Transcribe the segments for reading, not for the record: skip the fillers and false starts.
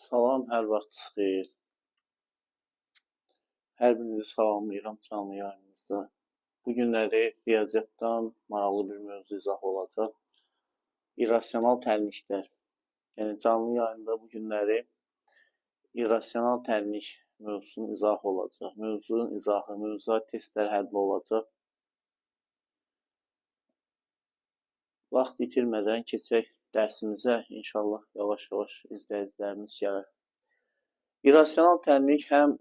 Salam, hər vaxtınız xeyir. Hər birinizi salamlayıram canlı yayınımızda. Bu günləri riyaziyyatdan maraqlı bir mövzu izah olacaq. İrrasional tənliklər. Yəni canlı yayında bu günləri irrasional tənlik mövzusunun izahı olacaq. Mövzunun izahı, mövzuat testlər həlli olacaq. Vaxt itirmədən keçək dərsimizə. İnşallah yavaş-yavaş izləyicilərimiz gəlir. İrrasional tənlik həm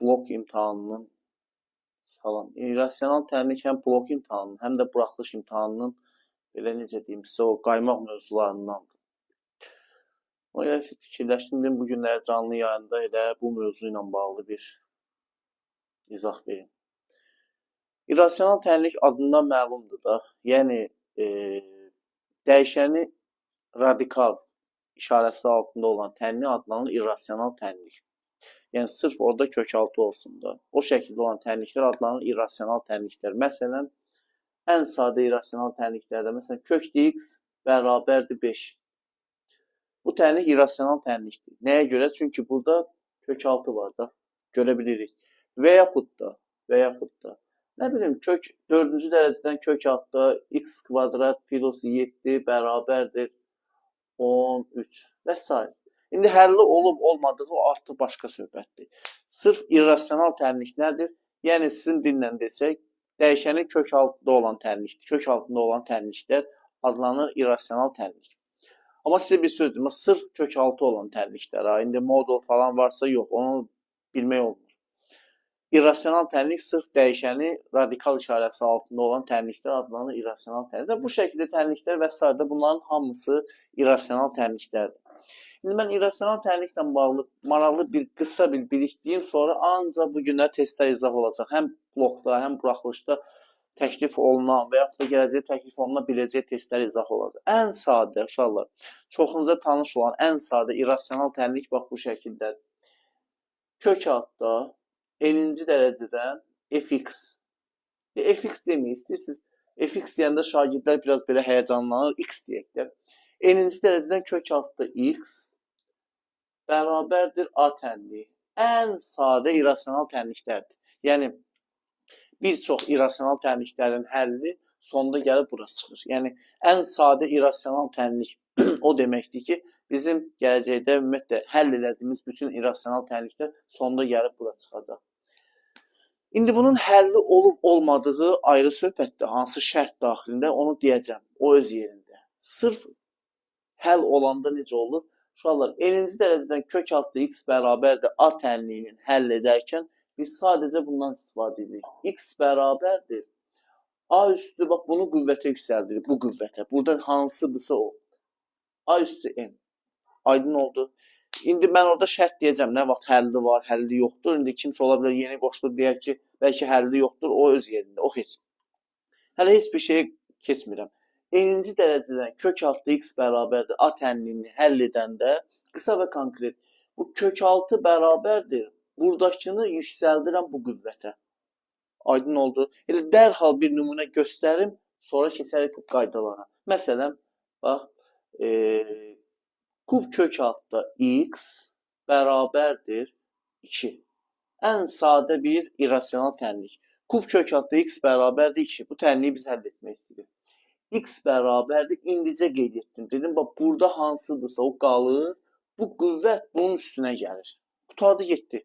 blok imtahanının İrrasional tənlik həm blok imtahanının, həm də buraxılış imtahanının belə necə deyim sizə o qaymaq mövzularındandır. O yüzden fikirləşdim bu günləri canlı yayında elə bu mövzu ilə bağlı bir izah verim. İrrasional tənlik adından məlumdur da. Yəni dəyişəni radikal işarəsi altında olan tənlik adlanır irrasional tənlik. Yəni sırf orada kökaltı olsun da. O şəkildə olan tənliklər adlanır irrasional tənliklər. Məsələn, ən sadə irrasional tənliklərdə məsələn kök x bərabərdir 5. Bu tənlik irrasional tənlikdir. Nəyə görə? Çünki burada kökaltı var da. Görə bilirik. Və yaxud da nə bilim kök 4-cü dərəcədən kök altda x kvadrat plus 7 bərabərdir 13 və s. İndi həlli olub olmadığı o artıq başqa söhbətdir. Sırf irrasional tənlik nədir? Yəni sizin dillə desək, dəyişənin kök altında olan tənlikdir. Kök altında olan tənliklər adlanır irrasional tənlik. Amma sizə bir söz deyim, sırf kök altı olan tənliklər, indi modul falan varsa yox, onu bilmək olmur. İrrasional tənlik sırf dəyişəni radikal işarəsi altında olan tənliklər adlanır irrasional tənliklər. Bu şəkildə tənliklər və s. bunların hamısı irrasional tənliklərdir. İndi mən irrasional tənliklə bağlı maraqlı bir qısa bir birikdiyim sonra ancaq bu günlər testlər izah olacaq. Həm blokda, həm buraxılışda təklif olunan və yaxud da gələcək təklif oluna biləcək testlər izah olacaq. Ən sadə, uşaqlar, çoxunuza tanış olan ən sadə irrasional tənlik bax bu şəkildədir. Kök altda n-ci dərəcədən fx. Fx demək istəyirsiniz. Fx deyəndə şagirdlər biraz belə həyəcanlanır. X deyək də. N-ci dərəcədən kök altda x bərabərdir a tənliyi. Ən sadə irrasional tənliklərdir. Yəni, bir çox irrasional tənliklərin həlli sonda gəlib bura çıxır. Yəni, ən sadə irrasional tənlik o deməkdir ki, bizim gələcəkdə ümumiyyətlə həll elədiyimiz bütün irrasional tənliklər sonda gəlib bura çıxacaq. İndi bunun həlli olub olmadığı ayrı söhbətdir. Hansı şərt daxilində onu deyəcəm. O öz yerində. Sırf həll olanda necə olur? Uşaqlar, n-ci dərəcədən kök altda x bərabərdir a tənliyinin həll edərkən biz sadəcə bundan istifadə edirik. X bərabərdir. A üstü, bax bunu qüvvətə yüksəldirir, bu qüvvətə. Burada hansıdırsa o. A üstü n. Aydın oldu. İndi mən orada şərt deyəcəm, nə vaxt həlli var, həlli yoxdur. İndi kimsə ola bilər, yeni qoşulur, deyər ki, bəlkə həlli yoxdur, o öz yerində, o heç. Hələ heç bir şey keçmirəm. N-ci dərəcədən kök altı x bərabərdir a tənliyini həll edəndə qısa və konkret bu kök altı bərabərdir. Buradakını yüksəldirəm bu qüvvətə. Aydın oldu. Elə dərhal bir nümunə göstərim, sonra keçərik bu qaydalara. Məsələn, bax, kub kök altda x bərabərdir 2. Ən sadə bir irrasional tənlik. Kub kök altda x bərabərdir 2. Bu tənliyi biz həll etmək istəyirik. X bərabərdir. İndicə qeyd etdim. Dedim, bax, burada hansıdırsa o qalır. Bu qüvvət bunun üstünə gəlir. Qurtardı, getdi.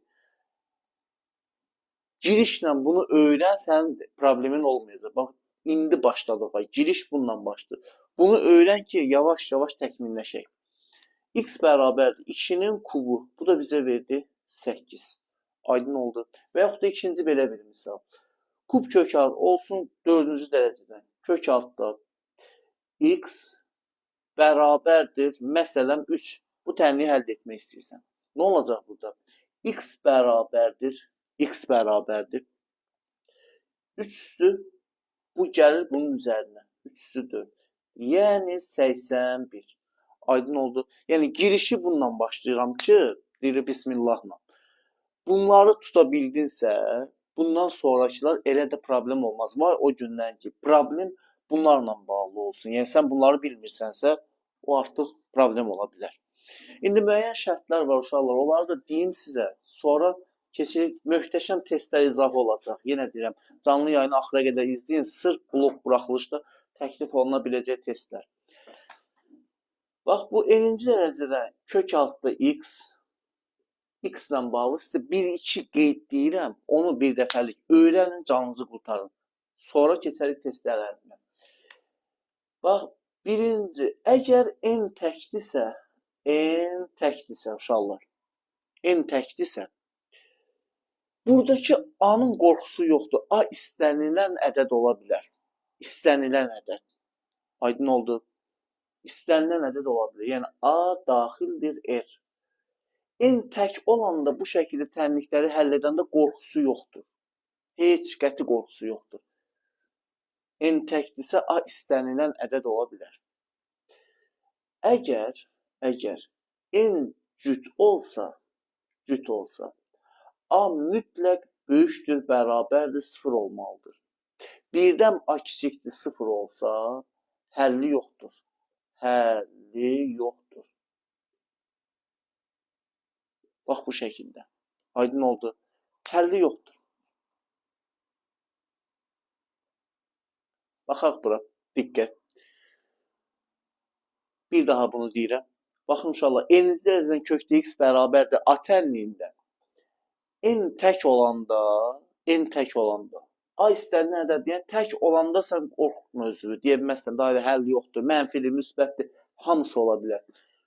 Girişlə bunu öyrən, sənin problemin olmayacaq. Bax, indi başladıq. Giriş bununla başlayır. Bunu öyrən ki, yavaş-yavaş təkmilləşək. X bərabərdir 2-nin kubu. Bu da bizə verdi 8. Aydın oldu. Və yaxud da ikinci belə bir misal. Kub kök alt olsun 4-cü dərəcədən. Kök altda x bərabərdir. Məsələn 3. Bu tənliyi həll etmək istəyirsən. Nə olacaq burada? X bərabərdir. X bərabərdir. 3 üstü bu gəlir bunun üzərinə. 3 üstü 4. Yəni 81. Aydın oldu. Yəni girişi bununla başlayıram ki, deyir bismillahla. Bunları tuta bildinsə, bundan sonrakılar elə də problem olmaz. Var o gündən ki, problem bunlarla bağlı olsun. Yəni sən bunları bilmirsənsə, o artıq problem ola bilər. İndi müəyyən şərtlər var uşaqlar. Onları da deyim sizə. Sonra keçirik. Möhtəşəm testlər izah olacaq. Yenə deyirəm, canlı yayını axıra qədər izləyin. Sırf blok buraxılışda təklif oluna biləcək testlər. Bax, bu n-ci dərəcədə kök altda x, x ilə bağlı sizə 1-2 qeyd deyirəm, onu bir dəfəlik öyrənin, canınızı qurtarın. Sonra keçərik testlərinə. Bax, birinci, əgər n təkdirsə, uşaqlar, n təkdirsə, buradakı a-nın qorxusu yoxdur. A istənilən ədəd ola bilər. İstənilən ədəd. Aydın oldu. İstənilən ədəd ola bilər. Yəni, a daxildir r. N tək olanda bu şəkildə tənlikləri həll edəndə qorxusu yoxdur. Heç qəti qorxusu yoxdur. N təkdirsə, a istənilən ədəd ola bilər. Əgər n cüt olsa, a mütləq böyükdür, bərabərdir, 0 olmalıdır. Birdən a kiçikdir, 0 olsa, həlli yoxdur. Həlli yoxdur. Bax, bu şəkildə. Aydın oldu. Həlli yoxdur. Baxaq bura. Diqqət. Bir daha bunu deyirəm. Baxın uşaqlar, n-ci dərəcədən kökdə x bərabərdir a tənliyində. N tək olanda, a istənilən ədəd deyən tək olanda sən qorxutma özünü. Deyə bilməzsən, daha da həll yoxdur, mənfidir, müsbətdir, hamısı ola bilər.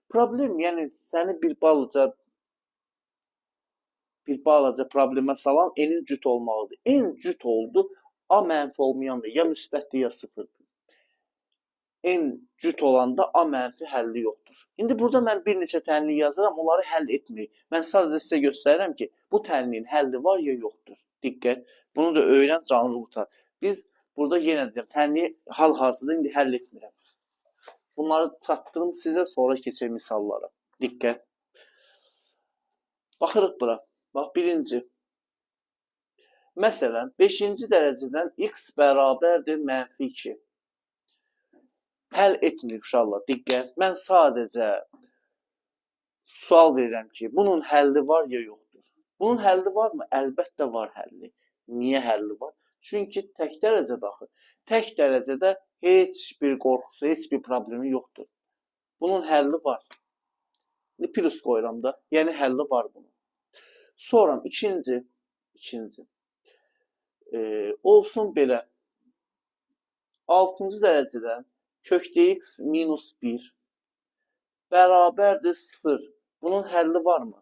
Problem, yəni səni bir balaca problemə salan n-in cüt olmalıdır. N cüt oldu, a mənfi olmayandır, ya müsbətdir, ya sıfırdır. N cüt olanda a mənfi həlli yoxdur. İndi burada mən bir neçə tənlik yazıram, onları həll etməyik. Mən sadəcə sizə göstərirəm ki, bu tənliyin həlli var ya yoxdur. Diqqət, bunu da öyrən, canlı qutar. Biz burada yenə deyirəm, tənliyi hal-hazırda indi həll etmirəm. Bunları çatdırım sizə, sonra keçir misallara. Diqqət. Baxırıq bura. Bax, birinci. Məsələn, 5-ci dərəcədən x bərabərdir mənfi 2. Həll etmir uşaqlar, diqqət. Mən sadəcə sual verirəm ki, bunun həlli var ya yoxdur? Bunun həlli varmı? Əlbəttə var həlli. Niyə həlli var? Çünki tək dərəcədə axı. Tək dərəcədə heç bir qorxusu, heç bir problemi yoxdur. Bunun həlli var. Plus qoyuram da, yəni həlli var bunun. Sonra ikinci. Olsun belə. 6-cı dərəcədən kökdə x minus 1 bərabərdir 0. Bunun həlli varmı?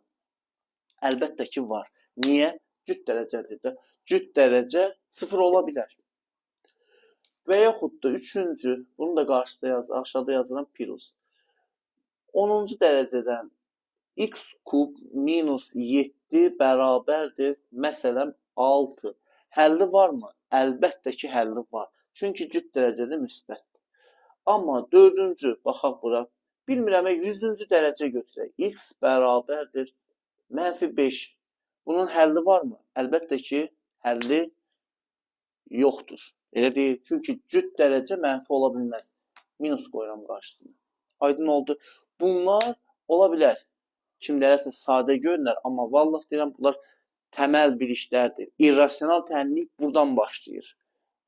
Əlbəttə ki, var. Niyə? Cüt dərəcədir də. Cüt dərəcə 0 ola bilər. Və yaxud da 3-cü, bunu da qarşıda aşağıda yazıram, plus. 10-cu dərəcədən x kub minus 7 bərabərdir, məsələn, 6. Həlli varmı? Əlbəttə ki, həlli var. Çünki cüt dərəcədə müsbətdir. Amma 4-cü, baxaq bura, bilmirəm, 100-cü dərəcə götürək. X bərabərdir, mənfi 5. Bunun həlli varmı? Əlbəttə ki, həlli yoxdur. Elə deyil, çünki cüt dərəcə mənfi ola bilməz. Minus qoyuram qarşısına. Aydın oldu. Bunlar ola bilər. Kimlərəsə sadə görünər, amma vallah deyirəm, bunlar təməl bilişlərdir. İrrasional tənlik buradan başlayır.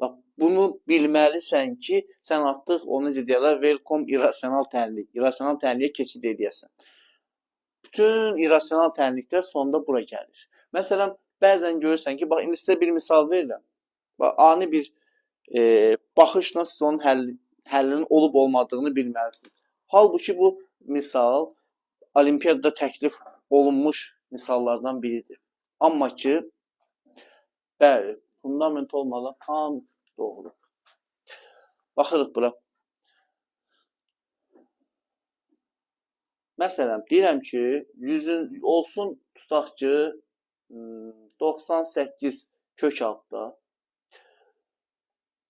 Bax, bunu bilməlisən ki, sən artıq onu necə deyirlər, welcome irrasional tənlik. İrrasional tənliyə keçid edəsən. Bütün irrasional tənliklər sonda bura gəlir. Məsələn, bəzən görürsən ki, bax, indi sizə bir misal verirəm. Bax, ani bir baxışla siz onun həllinin olub olmadığını bilməlisiniz. Halbuki bu misal olimpiyada təklif olunmuş misallardan biridir. Amma ki, bəli, fundament olmadan tam doğru. Baxırıq bura. Məsələn, deyirəm ki, 100 olsun, tutaq ki, 98 kök altda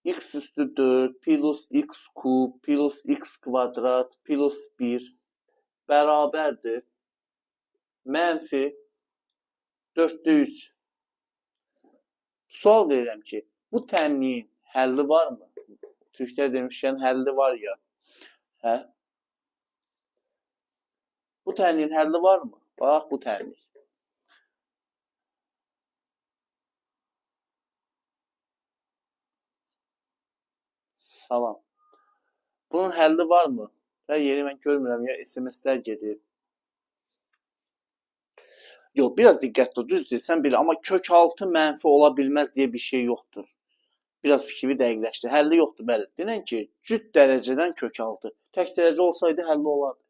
x üstü 4 plus x kub plus x kvadrat plus 1 bərabərdir mənfi 4-də 3. Sual verirəm ki, bu tənliyin həlli varmı? Türklər demişkən həlli var ya. Hə? Bu tənliyin həlli varmı? Bax, bu tənlik. Salam. Bunun həlli varmı? Hər yeri mən görmürəm ya, SMS-lər gedir. Yox, biraz diqqətli ol, düz deyirsən belə, amma kök altı mənfi ola bilməz deyə bir şey yoxdur. Biraz fikrimi dəqiqləşdir. Həlli yoxdur, bəli. Denən ki, cüt dərəcədən kök altı. Tək dərəcə olsaydı həlli olardı.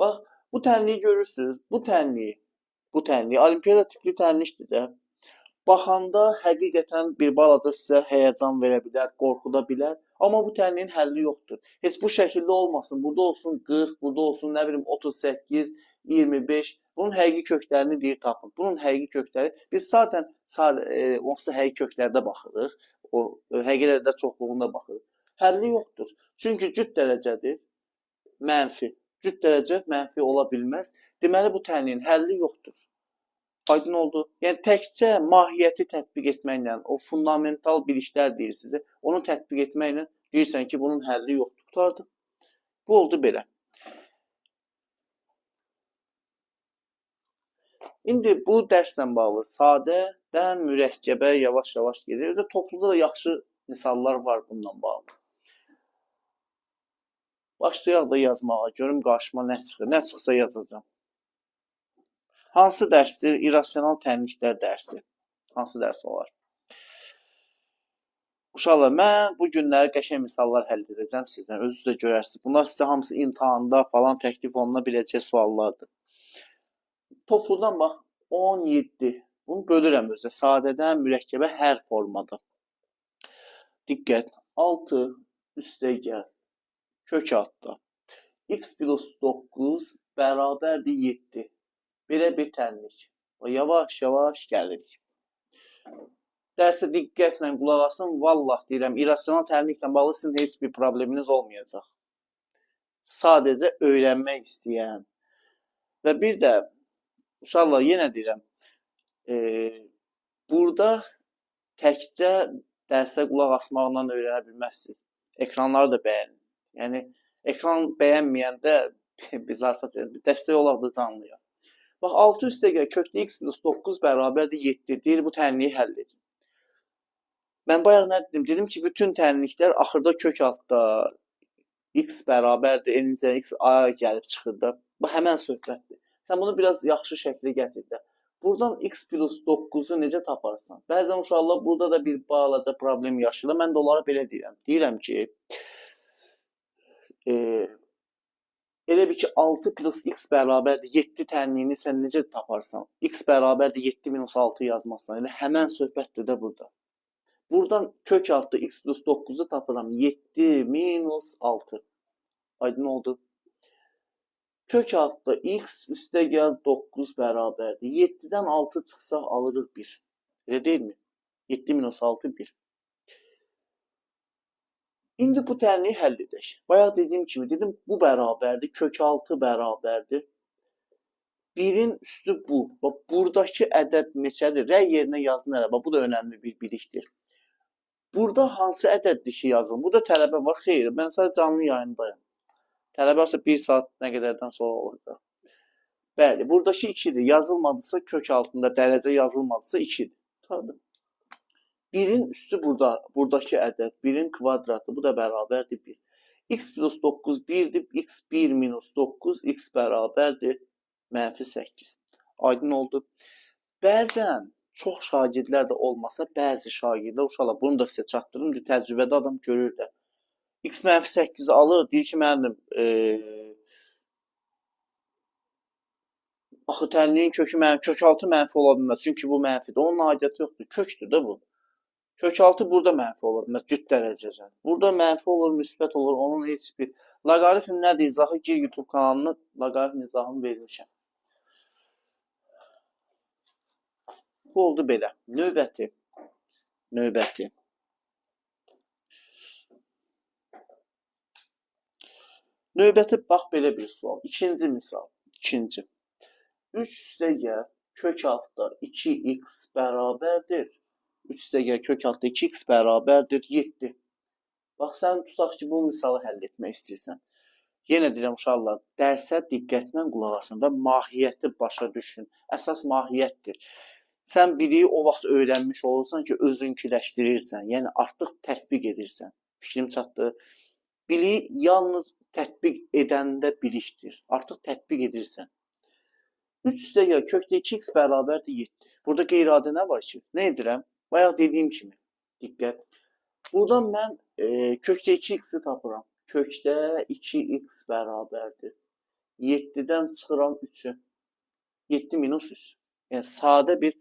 Bax, bu tənliyi görürsünüz. Bu tənliyi olimpiyada tipli tənlikdir də. Baxanda həqiqətən bir balaca sizə həyəcan verə bilər, qorxuda bilər. Amma bu tənliyin həlli yoxdur. Heç bu şəkildə olmasın. Burada olsun 40, burada olsun nə bilim 38, 25. Bunun həqiqi köklərini deyir tapın. Bunun həqiqi kökləri biz zaten onsuz da həqiqi köklərdə baxırıq. O həqiqi dərəcələr çoxluğunda baxırıq. Həlli yoxdur. Çünki cüt dərəcədir. Mənfi. Cüt dərəcə mənfi ola bilməz. Deməli bu tənliyin həlli yoxdur. Aydın oldu. Yəni təkcə mahiyyəti tətbiq etməklə, o fundamental biliklər deyir sizə, onu tətbiq etməklə deyirsən ki, bunun həlli yoxdur. Qurtardı. Bu oldu belə. İndi bu dərslə bağlı sadədən mürəkkəbə yavaş-yavaş gedir. Özə topluda da yaxşı misallar var bununla bağlı. Başlayaq da yazmağa. Görüm qarşıma nə çıxır. Nə çıxsa yazacağım. Hansı dərsdir? İrrasional tənliklər dərsi. Hansı dərs olar? Uşaqlar, mən bu günləri qəşəng misallar həll edəcəm sizdən. Özünüz də görərsiniz. Bunlar sizə hamısı imtahanda falan təklif oluna biləcək suallardır. Topludan bax, 17. Bunu bölürəm özə. Sadədən mürəkkəbə hər formada. Diqqət. 6 üstəgəl kök altda. X plus 9 bərabərdir 7. Belə bir tənlik. Yavaş-yavaş gəlirik. Dərsə diqqətlə qulaq asın. Vallah deyirəm, irrasional tənliklə bağlı sizin heç bir probleminiz olmayacaq. Sadəcə öyrənmək istəyən. Və bir də, uşaqlar, yenə deyirəm, burada təkcə dərsə qulaq asmaqla öyrənə bilməzsiniz. Ekranları da bəyənin. Yəni, ekran bəyənməyəndə biz artıq dəstək olaq da canlıyıq. Bax, 6 üstəgəl köklü x plus 9 bərabərdir 7. Deyir, bu tənliyi həll edin. Mən bayaq nə dedim? Dedim ki, bütün tənliklər axırda kök altda x bərabərdir, n-cə x a gəlib çıxır da. Bu həmən söhbətdir. Sən bunu biraz yaxşı şəklə gətir də. Buradan x plus 9-u necə taparsan? Bəzən uşaqlar burada da bir balaca problem yaşayırlar. Mən də onlara belə deyirəm. Deyirəm ki, elə bir ki, 6 plus x bərabərdir 7 tənliyini sən necə taparsan? X bərabərdir 7 minus 6 yazmazsan. Elə həmən söhbətdir də burada. Buradan kök altda x plus 9-u tapıram. 7 minus 6. Aydın oldu. Kök altda x üstəgəl 9 bərabərdir. 7-dən 6 çıxsa alırıq 1. Elə deyilmi? 7 minus 6 1. İndi bu tənliyi həll edək. Bayaq dediyim kimi, dedim bu bərabərdir, kök altı bərabərdir. 1-in üstü bu. Bax, buradakı ədəd neçədir? Rəy yerinə yazın ərəbə. Bu da önəmli bir bilikdir. Burada hansı ədəddir ki yazın? Burada tələbə var. Xeyr, mən sadəcə canlı yayındayım. Tələbə varsa 1 saat nə qədərdən sonra olacaq. Bəli, buradakı 2-dir. Yazılmadısa kök altında dərəcə yazılmadısa 2-dir. Tutardım. 1'in üstü buradakı ədəd. 1'in kvadratı. Bu da bərabərdir 1. X plus 9 1'dir. X 1 minus 9. X bərabərdir -8. Aydın oldu. Bəzən çox şagirdlər də olmasa, bəzi şagirdlər, uşaqlar, bunu da sizə çatdırım, təcrübədə adam görür də. X -8'i alır, deyir ki, müəllim, axı tənliyin kökü kök 6 mənfi ola bilməz. Çünki bu mənfidir. Onun aidiyyəti yoxdur. Kökdür də bu. Kök 6 burada mənfi ola bilməz. Cüt dərəcədə. Burada mənfi olur, müsbət olur. Onun heç bir loqaritm nədir izahı? Gir YouTube kanalına loqaritm izahını vermişəm. Bu oldu belə. Növbəti. Növbəti bax belə bir sual. İkinci misal. 3 üstəgəl kök altda 2x bərabərdir. 3 üstəgəl kök altda 2x bərabərdir 7. Bax, sən tutaq ki, bu misalı həll etmək istəyirsən. Yenə deyirəm, uşaqlar, dərsə diqqətlə qulaq asın və mahiyyəti başa düşün. Əsas mahiyyətdir. Sən biliyi o vaxt öyrənmiş olursan ki, özünküləşdirirsən. Yəni, artıq tətbiq edirsən. Fikrim çatdı. Biliyi yalnız tətbiq edəndə bilikdir. Artıq tətbiq edirsən. 3 üstəgəl kökdə 2x bərabərdir 7. Burada qeyri-adi nə var ki? Nə edirəm? Bayaq dediyim kimi. Diqqət. Buradan mən kökdə 2x'i tapıram. Kökdə 2x bərabərdir. 7-dən çıxıram 3'ü. 7 minus 3. Yəni, sadə bir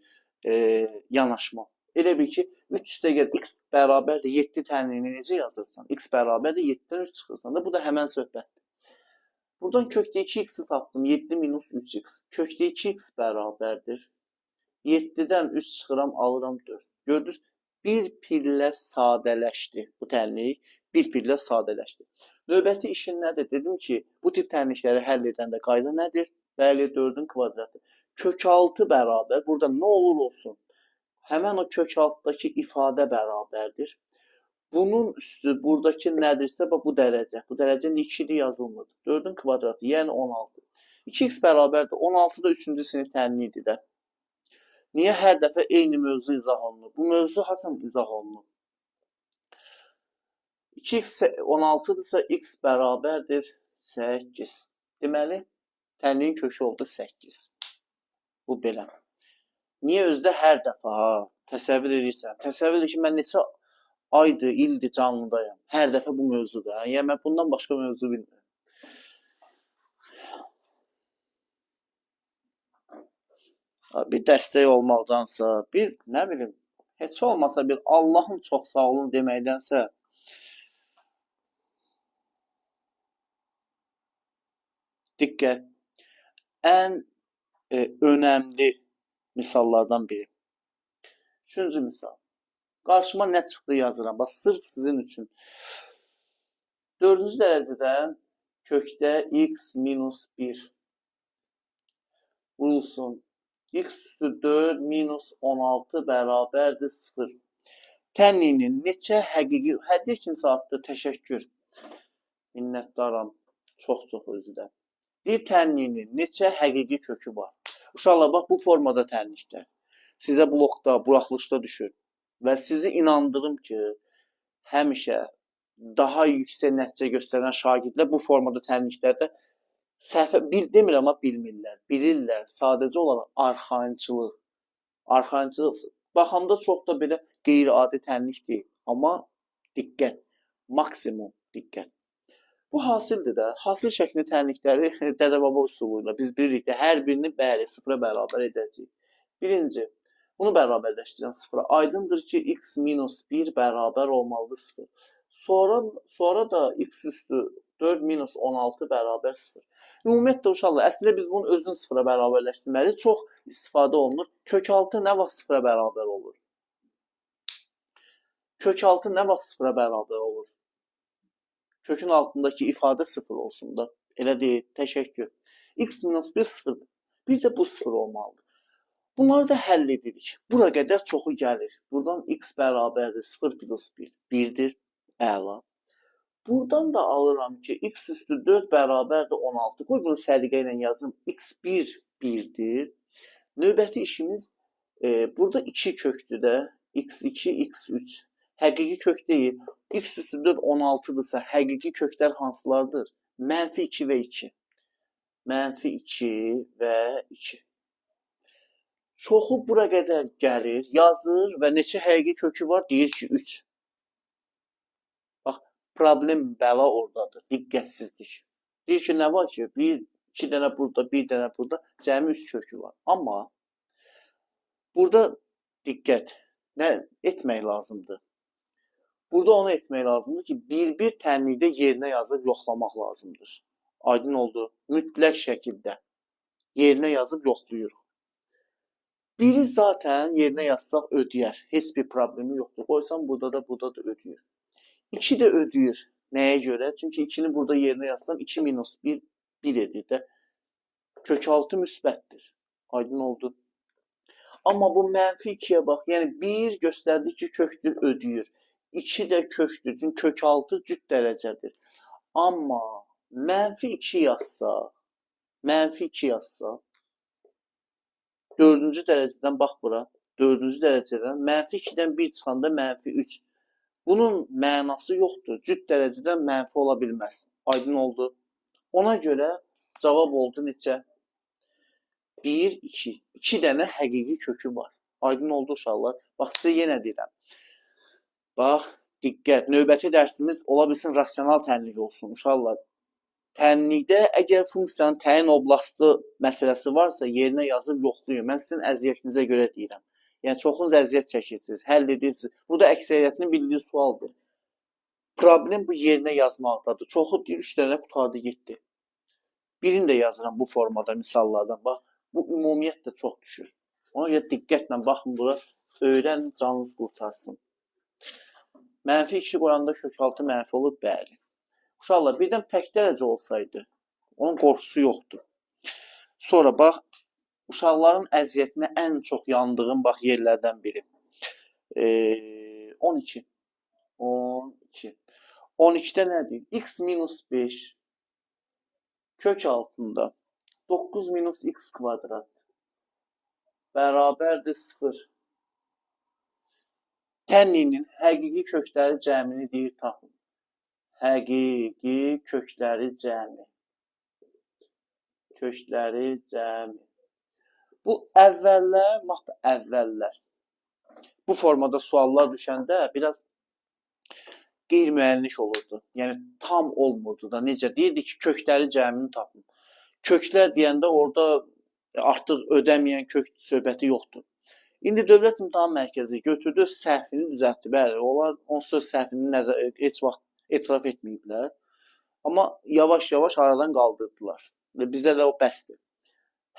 yanaşma. Elə bil ki, 3 üstəgəl x bərabərdir 7 tənliyini necə yazırsan? X bərabərdir 7-dən 3 çıxırsan da, bu da həmən söhbətdir. Buradan kökdə 2x'i tapdım. 7 minus 3x. Kökdə 2x bərabərdir. 7-dən 3 çıxıram, alıram 4. Gördünüz, bir pillə sadələşdi. Bu tənlik bir pillə sadələşdi. Növbəti işin nədir? Dedim ki, bu tip tənlikləri həll edəndə qayda nədir? Bəli, 4'ün kvadratı. Kök 6 bərabər. Burada nə olur olsun? Həmən o kök altdakı ifadə bərabərdir. Bunun üstü buradakı nədirsə, bu dərəcə. Bu dərəcənin 2'li yazılmır. 4'ün kvadratı, yəni 16. 2x bərabərdir. 16 da 3-cü sinif tənliyidir də. Niyə hər dəfə eyni mövzu izah olunur? Bu mövzu haçan izah olunur? 2x 16-dırsa x bərabərdir 8. Deməli, tənliyin kökü oldu 8. Bu belə. Niyə özdə hər dəfə təsəvvür edirsən? Təsəvvür edir ki, mən neçə aydır, ildir canlıdayam. Hər dəfə bu mövzuda. Yəni, mən bundan başqa mövzu bilmirəm. Bir dəstək olmaqdansa, bir, nə bilim, heç olmasa bir Allahın çox sağ olun deməkdənsə, diqqət, ən önəmli misallardan biri. 3-cü misal. Qarşıma nə çıxdı yazıram. Bax, sırf sizin üçün. 4-cü dərəcədən kökdə x minus 1 vurulsun. X üstü 4 minus 16 bərabərdir 0. Tənliyinin neçə həqiqi, hədiyyə kim saatdır, təşəkkür. Minnətdaram, çox özü də. Bir tənliyinin neçə həqiqi kökü var. Uşaqlar, bax, bu formada tənliklər sizə blokda, buraxılışda düşür. Və sizi inandırım ki, həmişə daha yüksək nəticə göstərən şagirdlər bu formada tənliklərdə səhvə, demirəm, amma bilmirlər. Bilirlər, sadəcə olaraq arxayınçılıq. Baxanda çox da belə qeyri-adi tənlik deyil. Amma diqqət, maksimum diqqət. Bu hasildir də. Hasil şəklində tənlikləri dədə-baba üsuluyla biz bilirik də, hər birini bəli, 0'a bərabər edəcəyik. Birinci, bunu bərabərləşdirəcəm 0'a. Aydındır ki, x minus 1 bərabər olmalıdır 0. Sonra da x üstü 4 minus 16 bərabər 0. Ümumiyyətlə, uşaqlar, əslində biz bunu özünü 0'a bərabərləşdirməli. Çox istifadə olunur. Kök 6 nə vaxt 0'a bərabər olur? Kök 6 nə vaxt 0'a bərabər olur? Kökün altındakı ifadə 0 olsun da. Elə deyil, təşəkkür. X minus 1 0'dır. Bir də bu 0 olmalıdır. Bunları da həll edirik. Bura qədər çoxu gəlir. Buradan x bərabərdir 0 plus 1. 1'dir. Əla. Buradan da alıram ki, x üstü 4 bərabərdir 16. Qoy bunu səliqə ilə yazım. x1 1'dir. Növbəti işimiz burada 2 kökdür də. x2, x3. Həqiqi kök deyil. X üstüdür 16-dırsa həqiqi köklər hansılardır? -2 və 2. -2 və 2. Çoxu bura qədər gəlir, yazır və neçə həqiqi kökü var? Deyir ki, 3. Bax, problem bəla oradadır, diqqətsizlik. Deyir ki, nə var ki, 2 dənə burada, 1 dənə burada, cəmi 3 kökü var. Amma burada diqqət, nə etmək lazımdır? Burada onu etmək lazımdır ki, bir tənlikdə yerinə yazıb yoxlamaq lazımdır. Aydın oldu. Mütləq şəkildə yerinə yazıb yoxlayırıq. Biri zaten yerinə yazsaq ödəyər. Heç bir problemi yoxdur. Qoysam burada da ödəyir. 2 də ödəyir. Nəyə görə? Çünki 2-ni burada yerinə yazsam 2 minus 1, 1 edir də. Kök 6 müsbətdir. Aydın oldu. Amma bu -2-yə bax. Yəni 1 göstərdi ki, kökdür, ödəyir. 2 də kökdür. Çünki kök 6 cüt dərəcədir. Amma -2 yazsaq, -2 yazsaq, 4-cü dərəcədən bax bura. 4-cü dərəcədən -2-dən 1 çıxanda -3. Bunun mənası yoxdur. Cüt dərəcədən mənfi ola bilməz. Aydın oldu. Ona görə cavab oldu neçə? 1, 2. 2 dənə həqiqi kökü var. Aydın oldu uşaqlar. Bax, sizə yenə deyirəm. Bax, diqqət. Növbəti dərsimiz ola bilsin rasional tənlik olsun uşaqlar. Tənlikdə əgər funksiyanın təyin oblastı məsələsi varsa, yerinə yazıb yoxlayın. Mən sizin əziyyətinizə görə deyirəm. Yəni, çoxunuz əziyyət çəkirsiniz, həll edirsiniz. Bu da əksəriyyətinin bildiyi sualdır. Problem bu yerinə yazmaqdadır. Çoxu deyir, 3 dənə qutardı, getdi. Birini də yazıram bu formada, misallardan. Bax, bu ümumiyyətlə çox düşür. Ona görə diqqətlə baxın bura, öyrənin, canınız qurtarsın. -2 qoyanda kök 6 mənfi olur, bəli. Uşaqlar, birdən tək dərəcə olsaydı, onun qorxusu yoxdur. Sonra bax, uşaqların əziyyətinə ən çox yandığım bax yerlərdən biri. 12. 12. 12-də nədir? X minus 5 kök altında 9 minus x kvadrat bərabərdir 0. Tənliyinin həqiqi kökləri cəmini deyir tapın. Həqiqi kökləri cəmi. Kökləri cəmi. Bu əvvəllər, lap əvvəllər. Bu formada suallar düşəndə biraz qeyri-müəyyənlik olurdu. Yəni tam olmurdu da. Necə deyirdi ki, kökləri cəmini tapın. Köklər deyəndə orada artıq ödəməyən kök söhbəti yoxdur. İndi Dövlət İmtahan Mərkəzi götürdü, səhvini düzəltdi. Bəli, onlar onsuz səhvini heç vaxt etiraf etməyiblər. Amma yavaş-yavaş aradan qaldırdılar. Bizdə də o bəsdir.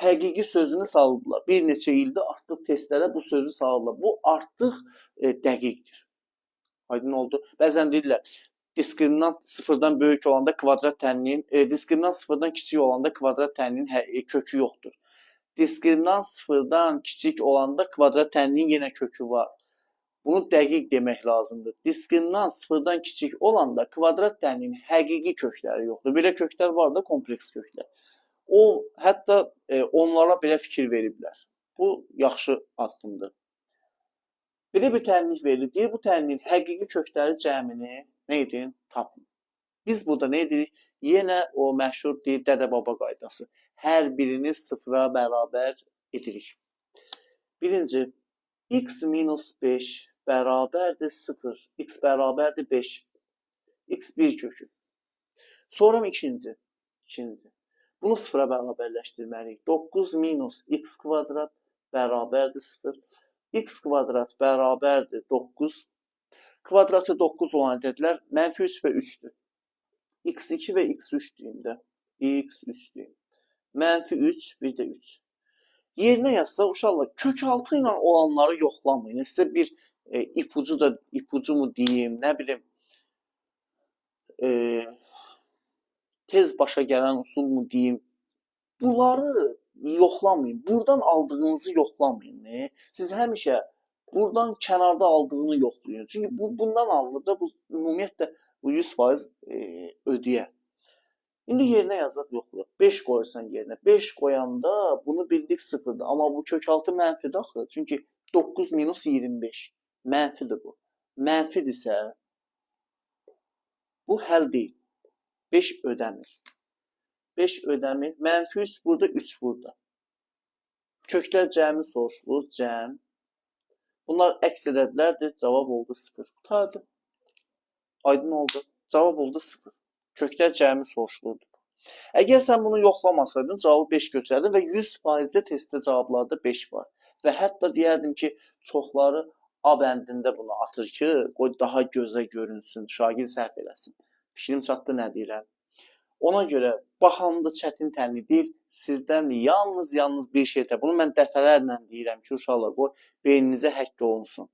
Həqiqi sözünü saldılar. Bir neçə ildə artıq testlərə bu sözü saldılar. Bu artıq dəqiqdir. Aydın oldu. Bəzən deyirlər, diskriminant sıfırdan böyük olanda kvadrat tənliyin, diskriminant sıfırdan kiçik olanda kvadrat tənliyin kökü yoxdur. Diskriminant sıfırdan kiçik olanda kvadrat tənliyin yenə kökü var. Bunu dəqiq demək lazımdır. Diskriminant sıfırdan kiçik olanda kvadrat tənliyin həqiqi kökləri yoxdur. Belə köklər var da, kompleks köklər. O, hətta onlara belə fikir veriblər. Bu, yaxşı addımdır. Belə bir tənlik verilir. Deyir, bu tənliyin həqiqi kökləri cəmini nə edin? Tapın. Biz burada nə edirik? Yenə o məşhur deyir, dədə-baba qaydası. Hər birini sıfıra bərabər edirik. Birinci, x minus 5 bərabərdir 0. X bərabərdir 5. X 1 kökü. Sonra ikinci. Bunu sıfıra bərabərləşdirməliyik. 9 minus x kvadrat bərabərdir 0. X kvadrat bərabərdir 9. Kvadratı 9 olan ədədlər -3 və 3'dür. X2 və x3 deyim də. X3 deyim. -3, bir də 3. Yerinə yazsaq, uşaqlar, kök 6 ilə olanları yoxlamayın. Sizə bir ipucu mu deyim, nə bilim, tez başa gələn usul mu deyim. Bunları yoxlamayın. Buradan aldığınızı yoxlamayın. Siz həmişə buradan kənarda aldığını yoxlayın. Çünki bundan alınır da, bu ümumiyyətlə bu 100% ödəyə. İndi yerinə yazaq yoxlayaq. 5 qoyursan yerinə. 5 qoyanda bunu bildik 0'dır. Amma bu kök 6 mənfidir axı. Çünki 9 minus 25. Mənfidir bu. Mənfidirsə bu həll deyil. 5 ödəmir. 5 ödəmir. Mənfi 3 burada, 3 burada. Köklər cəmi soruşulur. Cəm. Bunlar əks ədədlərdir. Cavab oldu 0. Qutardı. Aydın oldu. Cavab oldu 0. Köklər cəmi soruşulurdu. Əgər sən bunu yoxlamasaydın, cavabı 5 götürərdin və 100% testdə cavablarda 5 var. Və hətta deyərdim ki, çoxları A bəndində bunu atır ki, qoy daha gözə görünsün, şagird səhv eləsin. Fikrim çatdı nə deyirəm. Ona görə baxanda çətin tənli deyil, sizdən yalnız bir şeydə. Bunu mən dəfələrlə deyirəm ki, uşaqlar qoy beyninizə həkk olunsun.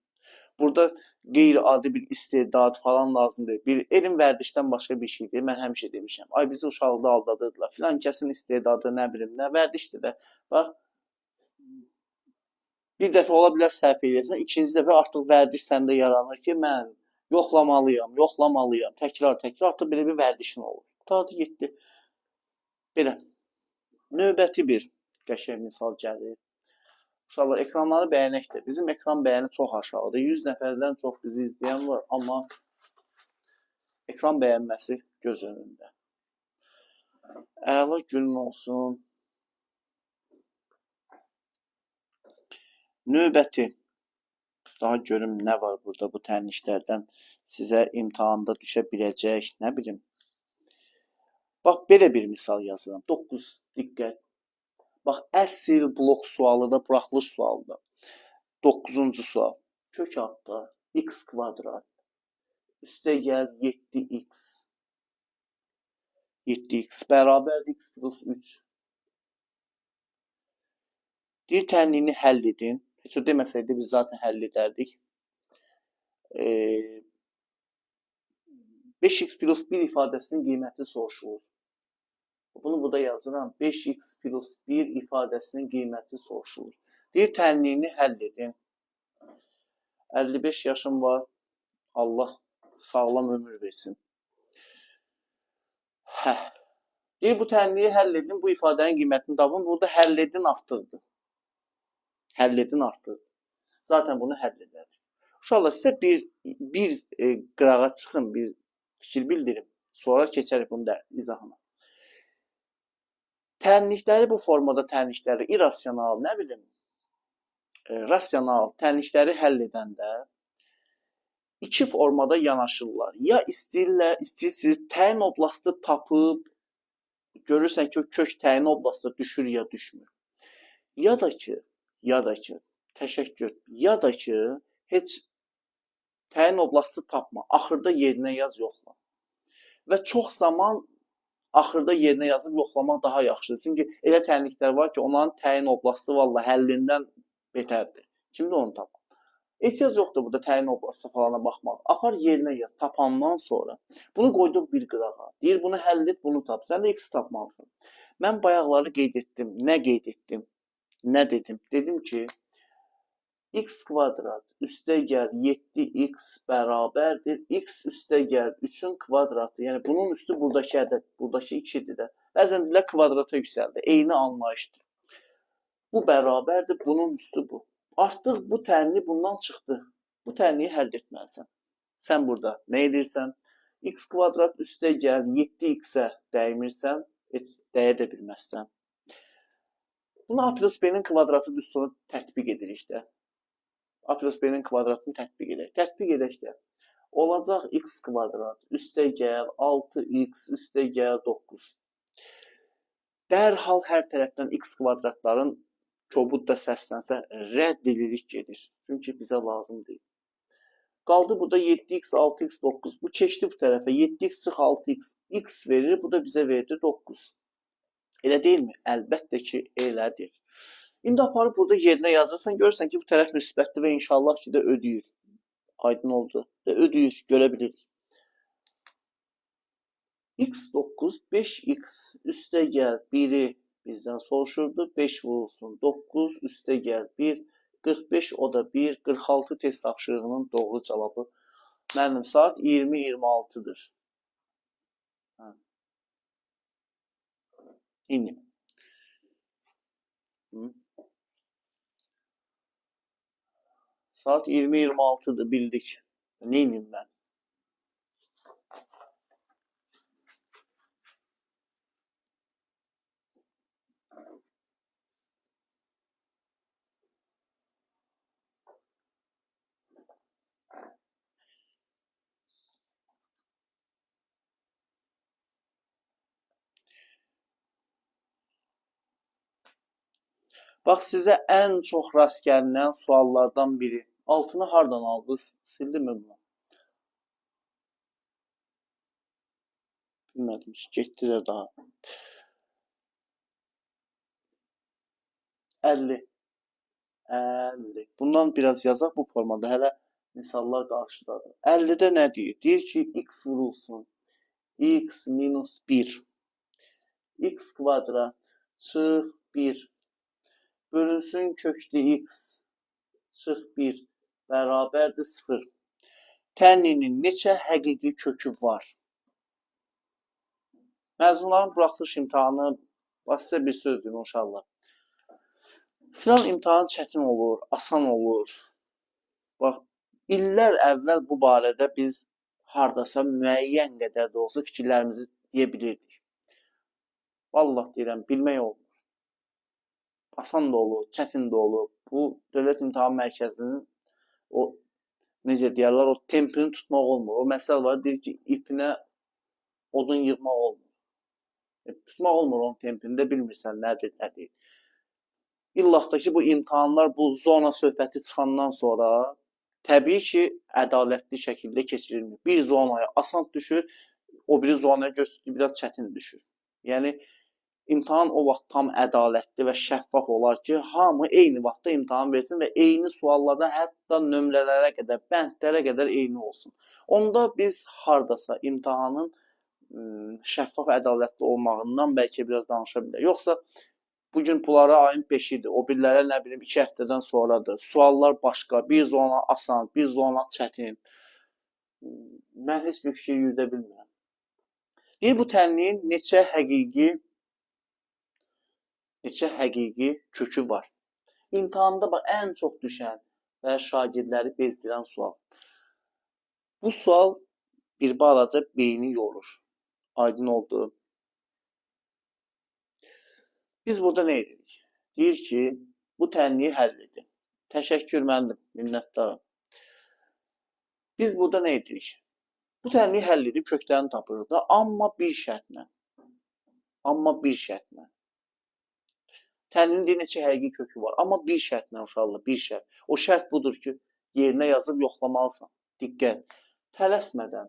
Burada qeyri-adi bir istedad falan lazım deyil. Bir elm vərdişdən başqa bir şeydir. Mən həmişə demişəm. Ay bizi uşaqlıqda aldadırdılar. Filan kəsin istedadı nə bilim, nə vərdişdir də. Bax, bir dəfə ola bilər səhv eləyəsən, ikinci dəfə artıq vərdiş səndə yaranır ki, mən yoxlamalıyam. Təkrar artıq belə bir vərdişin olur. Tadı getdi. Belə. Növbəti bir qəşəng misal gəlir. Uşaqlar, ekranları bəyənək də. Bizim ekran bəyəni çox aşağıdır. 100 nəfərdən çox bizi izləyən var, amma ekran bəyənməsi göz önündə. Əla günün olsun. Növbəti. Daha görüm nə var burada bu tənişlərdən sizə imtahanda düşə biləcək, nə bilim. Bax, belə bir misal yazıram. 9, diqqət. Bax, əsl blok sualı da, buraxılış sualı da. 9-cu sual. Kök altda x kvadrat üstə gəl 7x. 7x bərabərdir x plus 3. Deyir, tənliyini həll edin. Heç o deməsəydi biz zaten həll edərdik. 5x plus 1 ifadəsinin qiyməti soruşulur. Bunu burada yazıram. 5x plus 1 ifadəsinin qiyməti soruşulur. Deyir, tənliyini həll edin. 55 yaşım var. Allah sağlam ömür versin. Deyir, bu tənliyi həll edin. Bu ifadənin qiymətini tapın. Burada həll edin artıqdır. Həll edin artıqdır. Zaten bunu həll edərik. Uşaqlar, sizə bir qırağa çıxın, bir fikir bildirim. Sonra keçərik bunun da izahına. Tənlikləri bu formada tənlikləri irrasional, nə bilim, rasional tənlikləri həll edəndə iki formada yanaşırlar. Ya istəyirsiniz təyin oblastı tapıb, görürsən ki, kök təyin oblastı düşür ya düşmür. Ya da ki, təşəkkür, ya da ki, heç təyin oblastı tapma, axırda yerinə yaz, yoxla. Və çox zaman axırda yerinə yazıb yoxlamaq daha yaxşıdır. Çünki elə tənliklər var ki, onların təyin oblastı vallahi həllindən betərdir. Kimdə onu tapar? Ehtiyac yoxdur burada təyin oblastı falana baxmaq. Apar yerinə yaz, tapandan sonra. Bunu qoyduq bir qırağa. Deyir, bunu həll et, bunu tap. Sən də x tapmalısın. Mən bayaqları qeyd etdim. Nə qeyd etdim? Nə dedim? Dedim ki, x kvadrat üstə gəl 7x bərabərdir. X üstə gəl 3-ün kvadratı. Yəni bunun üstü buradakı ədəd, buradakı 2-dir də. Bəzən dilə kvadrata yüksəldi. Eyni anlayışdır. Bu bərabərdir, bunun üstü bu. Artıq bu tənli bundan çıxdı. Bu tənliyi həll etməlisən. Sən burada nə edirsən? X kvadrat üstə gəl 7x-ə dəymirsən, heç dəyə də bilməzsən. Bunu A plus B-nin kvadratı düsturunu tətbiq edirik də. A plus B-nin kvadratını tətbiq edək. Tətbiq edək də. Olacaq x kvadrat üstə gəl 6x üstə gəl 9. Dərhal hər tərəfdən x kvadratların kobud da səslənsə rədd edirik gedir. Çünki bizə lazım deyil. Qaldı burada 7x, 6x, 9. Bu keçdi bu tərəfə. 7x çıx 6x. X verir. Bu da bizə verdi 9. Elə deyilmi? Əlbəttə ki, elədir. İndi aparıb burada yerinə yazırsan, görürsən ki, bu tərəf müsbətdir və inşallah ki də ödəyir. Aydın oldu. Və ödəyir, görə bilirik. x9, 5x üstə gəl 1-i bizdən soruşurdu. 5 vurulsun 9, üstə gəl 1, 45 o da 1, 46 test tapşırığının doğru cavabı. Mənim saat 20-26'dır. İndi. Saat 20:26'dır, bildik. Neyim mən? Bax, sizə ən çox rast gəlinən suallardan biri. Altını hardan aldınız? Sildimi bunu? Bilmədim, getdi də daha. 50. 50. Bundan biraz yazaq bu formada. Hələ misallar qarşıdadır. 50-də nə deyir? Deyir ki, x vurulsun. X minus 1. X kvadrat çıx 1. Bölünsün köklü x çıx 1 bərabərdir 0. Tənlinin neçə həqiqi kökü var? Məzunların buraxılış imtahanı, sizə bir söz deyim uşaqlar. Filan imtahan çətin olur, asan olur. Bax, illər əvvəl bu barədə biz hardasa müəyyən qədər də olsa fikirlərimizi deyə bilirdik. Vallahi deyirəm, bilmək olmur. Asan da olur, çətin də olur. Bu, Dövlət İmtahan Mərkəzinin o, necə deyərlər, o tempini tutmaq olmur. O məsələ var, deyir ki, ipinə odun yığmaq olmur. Tutmaq olmur onun tempini də, bilmirsən nədir, nədir. İllah da ki, bu imtahanlar, bu zona söhbəti çıxandan sonra təbii ki, ədalətli şəkildə keçirilmir. Bir zonaya asan düşür, o biri zonaya göstərilir, biraz çətin düşür. Yəni, imtahan o vaxt tam ədalətli və şəffaf olar ki, hamı eyni vaxtda imtahan versin və eyni suallarda hətta nömrələrə qədər, bəndlərə qədər eyni olsun. Onda biz hardasa imtahanın şəffaf, ədalətli olmağından bəlkə biraz danışa bilər. Yoxsa bugün bunlara ayın 5-idir, o birlərə nə bilim 2 həftədən sonradır. Suallar başqa, bir zona asan, bir zona çətin. Mən heç bir fikir yürüdə bilmirəm. Deyir, bu tənliyin neçə həqiqi kökü var? İmtahanda bax, ən çox düşən və şagirdləri bezdirən sual. Bu sual bir balaca beyni yorur. Aydın oldu. Biz burada nə edirik? Deyir ki, bu tənliyi həll edin. Təşəkkür, məndim, minnətdarım. Biz burada nə edirik? Bu tənliyi həll edib köklərini tapırıq da, amma bir şərtlə. Tənlinin deyir, neçə həqiqi kökü var. Amma bir şərtlə, uşaqlar, bir şərt. O şərt budur ki, yerinə yazıb yoxlamalısan. Diqqət. Tələsmədən.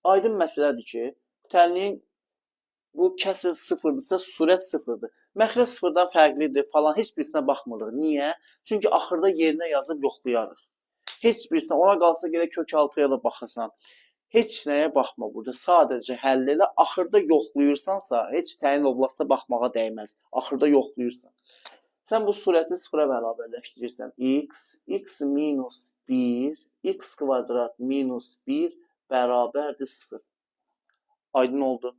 Aydın məsələdir ki, tənliyin bu kəsr sıfırdırsa, surət sıfırdır. Məxrəc sıfırdan fərqlidir falan, heç birisinə baxmırıq. Niyə? Çünki axırda yerinə yazıb yoxlayarıq. Heç birisinə, ona qalsa gerək kök altıya da baxasan. Heç nəyə baxma burada. Sadəcə həll elə. Axırda yoxlayırsansa, heç təyin oblastda baxmağa dəyməz. Axırda yoxlayırsan. Sən bu surəti sıfıra bərabərləşdirirsən. X minus 1, x kvadrat minus 1 bərabərdir 0. Aydın oldu.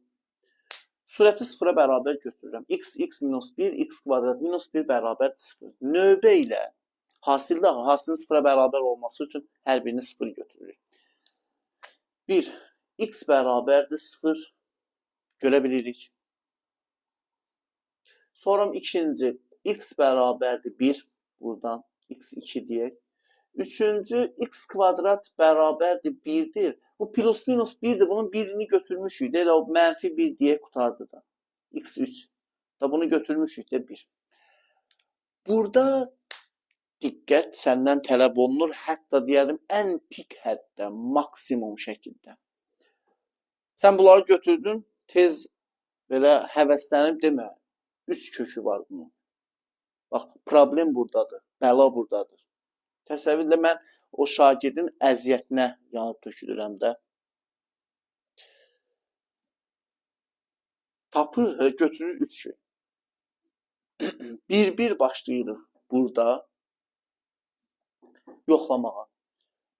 Surəti sıfıra bərabər götürürəm. X minus 1, x kvadrat minus 1 bərabər 0. Növbə ilə hasilin sıfıra bərabər olması üçün hər birini 0 götürürük. 1. X bərabərdir 0. Görə bilirik. Sonra ikinci. X bərabərdir 1. Buradan x2 deyək. Üçüncü. X kvadrat bərabərdir 1'dir. Bu plus minus 1'dir. Bunun birini götürmüşük. Elə o mənfi 1 deyə qutardı da. X3. Da bunu götürmüşük də 1. Burada diqqət səndən tələb olunur. Hətta deyəlim ən pik həddə, maksimum şəkildə. Sən bunları götürdün, tez belə həvəslənib demə. 3 kökü var bunun. Bax, problem buradadır. Bəla buradadır. Təsəvvürlə mən o şagirdin əziyyətinə yanıb tökülürəm də. Tapır, götürür 3 kök. Bir başlayırıq burada yoxlamağa.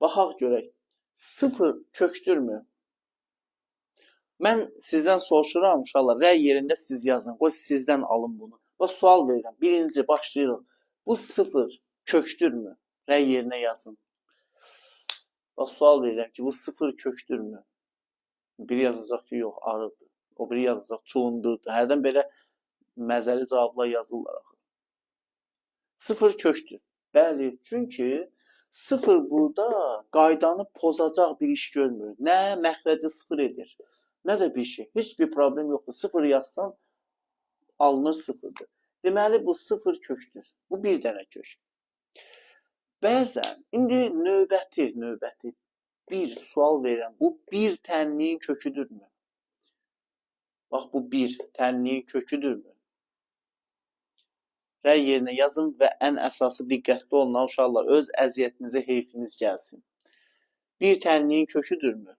Baxaq görək. 0 kökdürmü? Mən sizdən soruşuram, uşaqlar, rəy yerində siz yazın. Qoy sizdən alın bunu. Bax, sual verirəm. Birinci başlayırıq. Bu 0 kökdürmü? Rəy yerinə yazın. Bax, sual verirəm ki, bu sıfır kökdürmü? Biri yazacaq ki, yox, arıdır. O biri yazacaq, çuğundurdur. Hərdən belə məzəli cavablar yazırlar. Sıfır kökdür. Bəli, çünki sıfır burada qaydanı pozacaq bir iş görmür. Nə məxrəci sıfır edir, nə də bir şey. Heç bir problem yoxdur. Sıfır yazsan alınır sıfırdır. Deməli, bu sıfır kökdür. Bu bir dənə kök. Bəzən, indi növbəti bir sual verirəm. Bu bir tənliyin köküdürmü? Bax, bu bir tənliyin köküdürmü? Rəy yerinə yazın və ən əsası diqqətli olun uşaqlar, öz əziyyətinizə heyfiniz gəlsin. Bir tənliyin köküdürmü?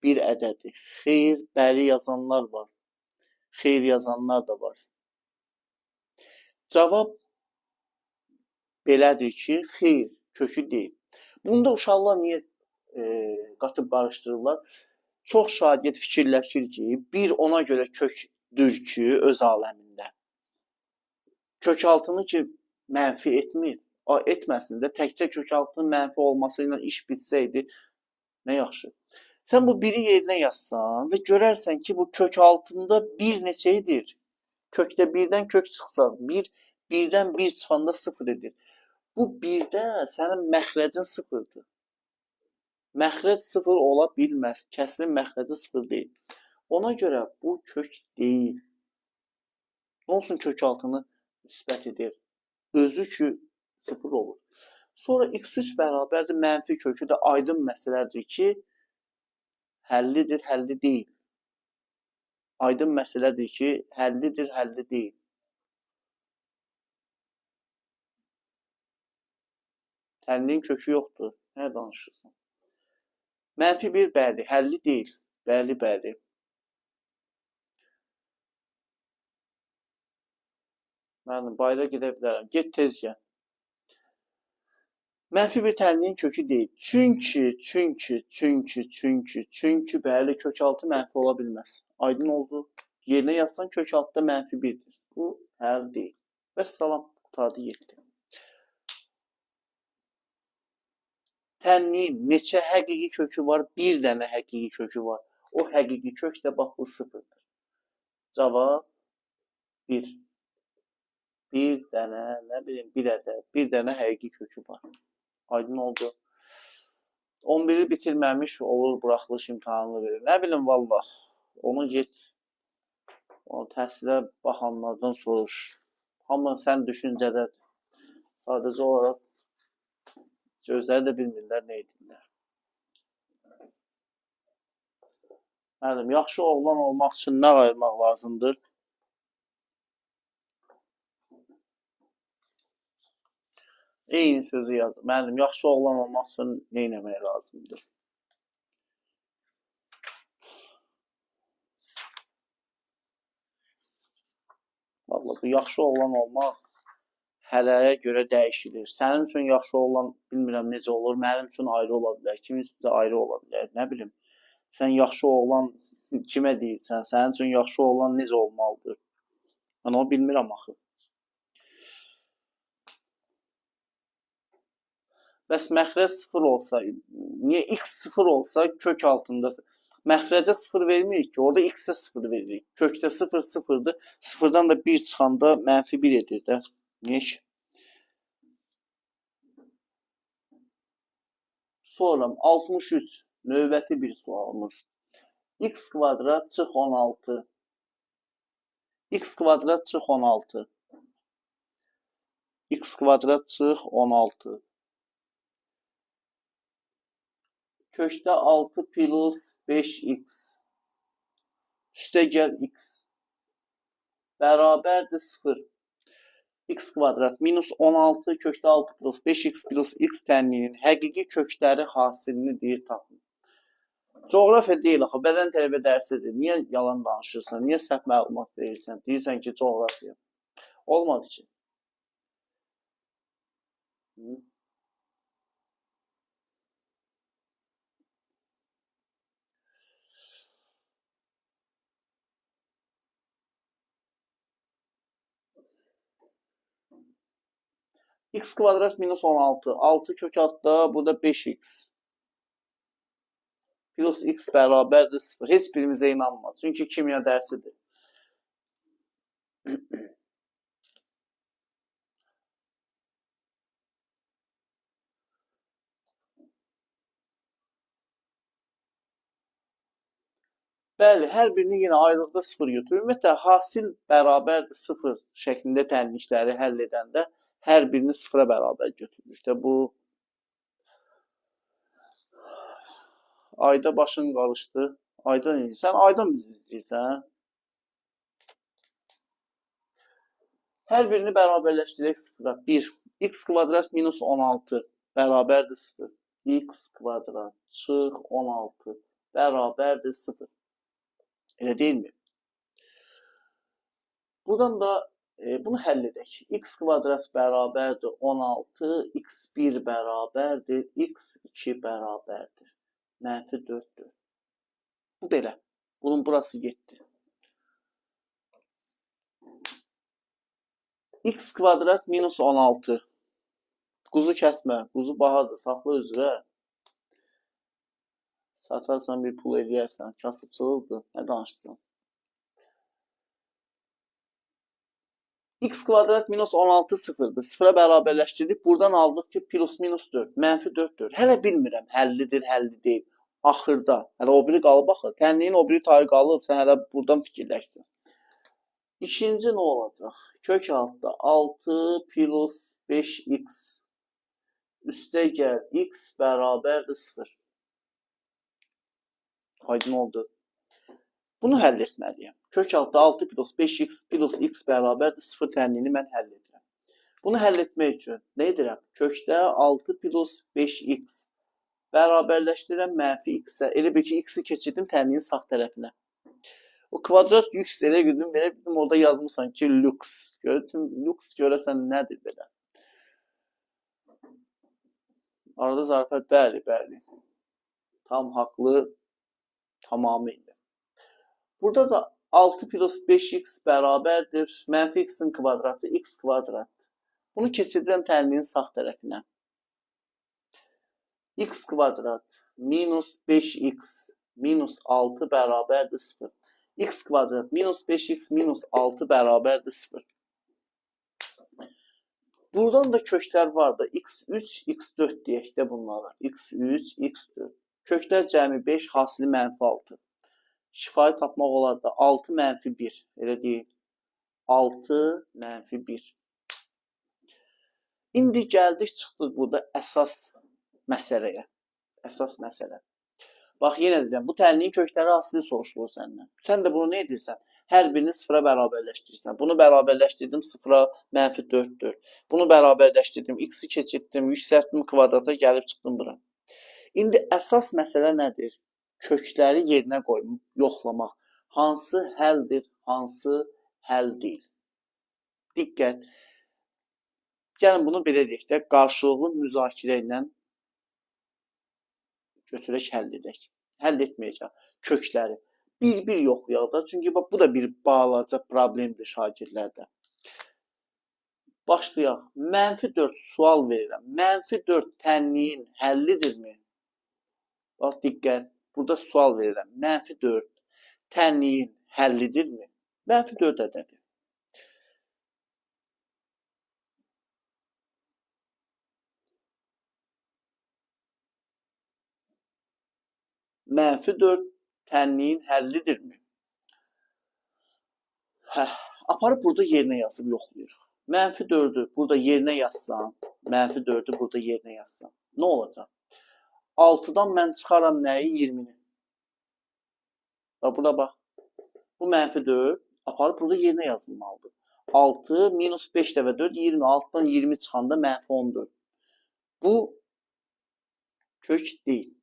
Bir ədədi. Xeyr, bəli yazanlar var. Xeyr yazanlar da var. Cavab belədir ki, xeyr, kökü deyil. Bunda uşaqlar niyə qatıb qarışdırırlar? Çox şagird fikirləşir ki, bir ona görə kökdür ki, öz aləmində. Kökaltını ki, mənfi etmir. Etməsin də, təkcə kökaltının mənfi olması ilə iş bitsəydi, nə yaxşı. Sən bu biri yerinə yazsan və görərsən ki, bu kök altında bir neçəyidir. Kökdə birdən kök çıxsa, birdən bir çıxanda sıfır edir. Bu birdə sənin məxrəcin sıfırdır. Məxrəc sıfır ola bilməz. Kəsrin məxrəci sıfır deyil. Ona görə bu kök deyil. Nə olsun kök altını müsbət edir. Özü ki, sıfır olur. Sonra x3 bərabərdir mənfi kökü də aydın məsələdir ki, həllidir, həlli deyil. Aydın məsələdir ki, həllidir, həlli deyil. Tənliyin kökü yoxdur. Nə danışırsan? Mənfi bir bəli, həlli deyil. Bəli, bəli. Mən bayra gedə bilərəm. Get tez gəl. Mənfi bir tənliyin kökü deyil. Çünki bəli, kök altı mənfi ola bilməz. Aydın oldu. Yerinə yazsan kök altıda mənfi birdir. Bu həll deyil. Vəssalam, qurtardı, getdi. Tənliyin neçə həqiqi kökü var? Bir dənə həqiqi kökü var. O həqiqi kök də bax bu sıfırdır. Cavab 1. Bir dənə, nə bilim, bir ədəd, bir dənə həqiqi kökü var. Aydın oldu. 11-i bitirməmiş olur, buraxılış imtahanını verir. Nə bilim, vallah. Onu get, təhsilə baxanlardan soruş. Hamı sən düşüncədədir. Sadəcə olaraq gözləri də bilmirlər, nə edirlər. Mənim, yaxşı oğlan olmaq üçün nə ayırmaq lazımdır? Eyni sözü yazın. Mənim, yaxşı oğlan olmaq üçün nə etmək lazımdır? Vallahi, bu yaxşı oğlan olmaq hələyə görə dəyişilir. Sənin üçün yaxşı oğlan bilmirəm necə olur, mənim üçün ayrı ola bilər, kimin üçün də ayrı ola bilər, nə bilim. Sən yaxşı oğlan kimə deyirsən, sənin üçün yaxşı oğlan necə olmalıdır? Mən onu bilmirəm axı. Bəs məxrəc sıfır olsa, niyə x sıfır olsa kök altında məxrəcə sıfır vermirik ki, orada x-ə sıfır veririk. Kökdə sıfır sıfırdır, sıfırdan da bir çıxanda mənfi bir edir də. Niyə ki? Sonra 63 növbəti bir sualımız. X kvadrat çıx 16. X kvadrat çıx 16. X kvadrat çıx 16. Kökdə 6 plus 5x. Üstə gəl x. Bərabərdir 0. X kvadrat minus 16 kökdə 6 plus 5x plus x tənliyinin həqiqi kökləri hasilini deyir tapın. Coğrafiya deyil axı, bədən tərbiyə dərsidir. Niyə yalan danışırsan? Niyə səhv məlumat verirsən? Deyirsən ki, coğrafiya. Olmadı ki. X kvadrat minus 16. 6 kök altda burada 5x. Plus x bərabərdir 0. Heç birimizə inanmaz. Çünki kimya dərsidir. Bəli, hər birini yenə ayrılıqda 0 götürür. Ümumiyyətlə, hasil bərabərdir 0 şəklində tənlikləri həll edəndə hər birini 0-a bərabər götürür. İşte bu ayda başın qarışdı. Ayda necə? Sən aydan bizi izləyirsən. Hər birini bərabərləşdirək 0-a. 1. X kvadrat minus 16 bərabərdir 0. X kvadrat çıx 16 bərabərdir 0. Elə deyilmi? Buradan da bunu həll edək. X kvadrat bərabərdir 16, x1 bərabərdir, x2 bərabərdir. Mənfi 4-dür. Bu belə. Bunun burası 7. X kvadrat minus 16. Quzu kəsmə. Quzu bahadır. Saxla üzrə. Satarsan bir pul eləyərsən. Kasıbçılıqdır. Nə danışsan? X kvadrat minus 16 sıfırdır. Sıfıra bərabərləşdirdik. Buradan aldıq ki plus minus 4. Mənfi 4'dür. Hələ bilmirəm. Həllidir, həlli deyil. Axırda. Hələ o biri qalıb axı. Tənliyin o biri tayı qalıb. Sən hələ buradan fikirləşsin. İkinci nə olacaq? Kök altda 6 plus 5x üstə gəl x bərabərdir 0. Aydın oldu. Bunu həll etməliyəm. Kök altda 6 plus 5x plus x bərabərdir 0 tənliyini mən həll edirəm. Bunu həll etmək üçün nə edirəm? Kökdə 6 plus 5x bərabərləşdirirəm mənfi x-ə. Elə bir ki, x-i keçirdim tənliyin sağ tərəfinə. O kvadrat lüks elə bildim, orada yazmışsan ki, lüks. Gördün, lüks görəsən nədir belə? Arada zarafət, bəli. Tam haqlı, tamamilə. Burada da 6 plus 5x bərabərdir. Mənfi x-in kvadratı x kvadrat. Bunu keçirdirəm tənliyin sağ tərəfinə. X kvadrat minus 5x minus 6 bərabərdir 0. X kvadrat minus 5x minus 6 bərabərdir 0. Buradan da köklər var da x3, x4 deyək də bunlara. x3, x4. Köklər cəmi 5, hasili mənfi 6. Şifayı tapmaq olar da 6 mənfi 1. Elə deyil. 6 mənfi 1. İndi gəldik, çıxdıq burada əsas məsələyə. Əsas məsələ. Bax, yenə deyirəm, bu tənliyin kökləri hasili soruşulur səndən. Sən də bunu nə edirsən? Hər birini 0-a bərabərləşdirirsən. Bunu bərabərləşdirdim 0-a mənfi 4'dür. Bunu bərabərləşdirdim, x-i keçirdim, yüksəltdim kvadrata, gəlib çıxdım bura. İndi əsas məsələ nədir? Kökləri yerinə qoyub, yoxlamaq. Hansı həldir, hansı həll deyil? Diqqət. Gəlin bunu belə deyək də, qarşılıqlı müzakirə ilə götürək, həll edək. Həll etməyəcək kökləri. Bir yoxlayaq da. Çünki bu da bir balaca problemdir şagirdlərdə. Başlayaq. Mənfi 4 sual verirəm. Mənfi 4 tənliyin həllidirmi? Bax, diqqət. Burada sual verirəm. Mənfi 4 tənliyin həllidirmi? Mənfi 4 ədədi. Mənfi 4 tənliyin həllidirmi? Aparıb burada yerinə yazıb yoxlayırıq. Mənfi 4'ü burada yerinə yazsam, mənfi 4'ü burada yerinə yazsam, nə olacaq? 6'dan mən çıxaram nəyi? 20'ni. Buna bax. Bu mənfi 4 aparıb burada yerinə yazılmalıdır. 6 minus 5 dəfə 4, 20. 6'dan 20 çıxanda mənfi 14. Bu kök deyil.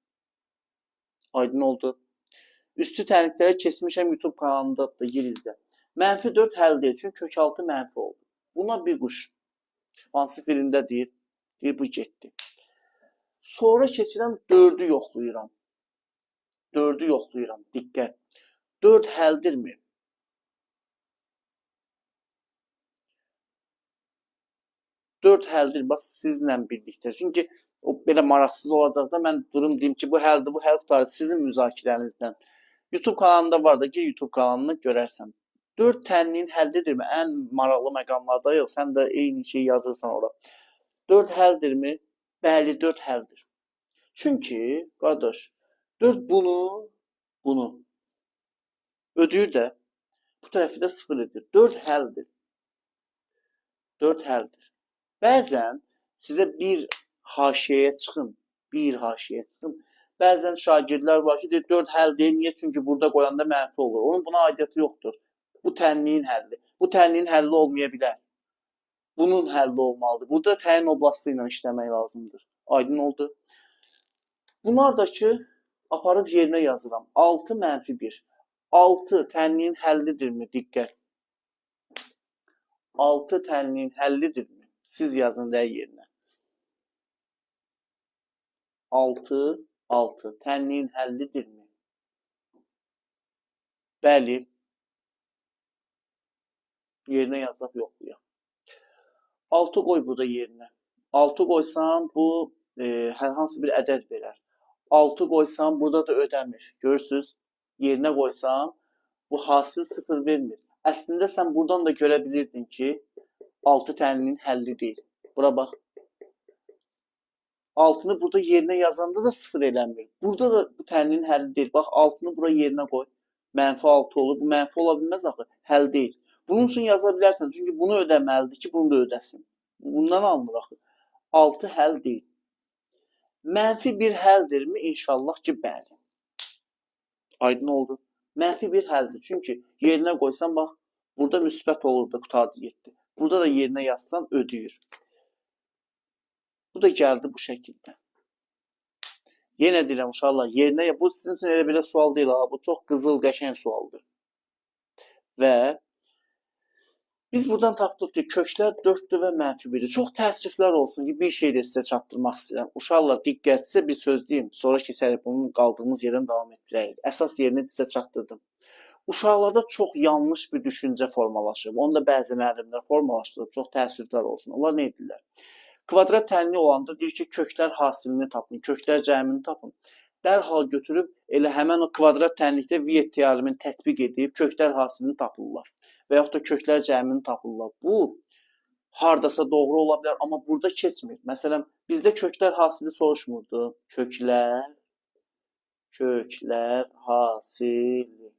Aydın oldu. Üstü tənliklərə keçmişəm YouTube kanalında da gir izlə. Mənfi 4 həll deyil. Çünki kök 6 mənfi oldu. Buna bir quş. Hansı filmdə deyir? Deyir, bu getdi. Sonra keçirəm 4'ü yoxlayıram. 4'ü yoxlayıram. Diqqət. 4 həldirmi? 4 həldir, bax, sizlə birlikdə. Çünki o belə maraqsız olacaq da, mən durum deyim ki, bu həldir, bu həll qutarır sizin müzakirənizdən. YouTube kanalında var da, gir YouTube kanalına görərsən. 4 tənliyin həllidirmi? Ən maraqlı məqamlardayıq. Sən də eyni şey yazırsan ora. 4 həldirmi? Bəli, 4 həldir. Çünki, qardaş, 4 bunu ödəyir də, bu tərəfi də 0 edir. 4 həldir. 4 həldir. Bəzən sizə bir haşiyəyə çıxın, Bəzən şagirdlər var ki, deyir, 4 həll deyil. Niyə? Çünki burada qoyanda mənfi olur. Onun buna aidiyyəti yoxdur. Bu tənliyin həlli. Bu tənliyin həlli olmaya bilər. Bunun həlli olmalıdır. Burada təyin oblastı ilə işləmək lazımdır. Aydın oldu. Bunlar da ki, aparıb yerinə yazıram. 6 mənfi 1. 6 tənliyin həllidirmi? Diqqət. 6 tənliyin həllidirmi? Siz yazın da yerinə. 6 tənliyin həllidirmi? Bəli. Yerinə yazaq yoxlayaq. 6 qoy burada yerinə. 6 qoysam bu hər hansı bir ədəd verər. 6 qoysam burada da ödəmir. Görürsünüz? Yerinə qoysam bu hasil 0 vermir. Əslində sən buradan da görə bilirdin ki 6 tənliyin həlli deyil. Bura bax. 6'nı burada yerinə yazanda da 0 eləmir. Burada da bu tənliyin həlli deyil. Bax 6'nı bura yerinə qoy. Mənfi 6 olur. Bu mənfi ola bilməz axı. Həll deyil. Bunun üçün yaza bilərsən. Çünki bunu ödəməlidir ki, bunu da ödəsin. Bundan alınır axı. 6 həll deyil. Mənfi bir həldirmi? İnşallah ki, bəli. Aydın oldu. Mənfi bir həldir. Çünki yerinə qoysan, bax, burada müsbət olur da qutardı getdi. Burada da yerinə yazsan ödəyir. Bu da gəldi bu şəkildə. Yenə deyirəm uşaqlar, yerinə, bu sizin üçün elə belə sual deyil, bu çox qızıl, qəşəng sualdır. Və biz buradan tapdıq ki, köklər 4-dür və mənfi 1-dir. Çox təəssüflər olsun ki, bir şey də sizə çatdırmaq istəyirəm. Uşaqlar, diqqətsə bir söz deyim, sonra keçərik bunun qaldığımız yerdən davam etdirək. Əsas yerini sizə çatdırdım. Uşaqlarda çox yanlış bir düşüncə formalaşıb. Onu da bəzi müəllimlər formalaşdırıb, çox təəssüflər olsun. Onlar nə edirlər? Kvadrat tənli olanda deyir ki, köklər hasilini tapın, köklər cəmini tapın. Dərhal götürüb elə həmən o kvadrat tənlikdə Viet teoremini tətbiq edib köklər hasilini tapırlar. Və yaxud da köklər cəmini tapırlar. Bu hardasa doğru ola bilər, amma burada keçmir. Məsələn, bizdə köklər hasili soruşmurdu. Köklər hasili.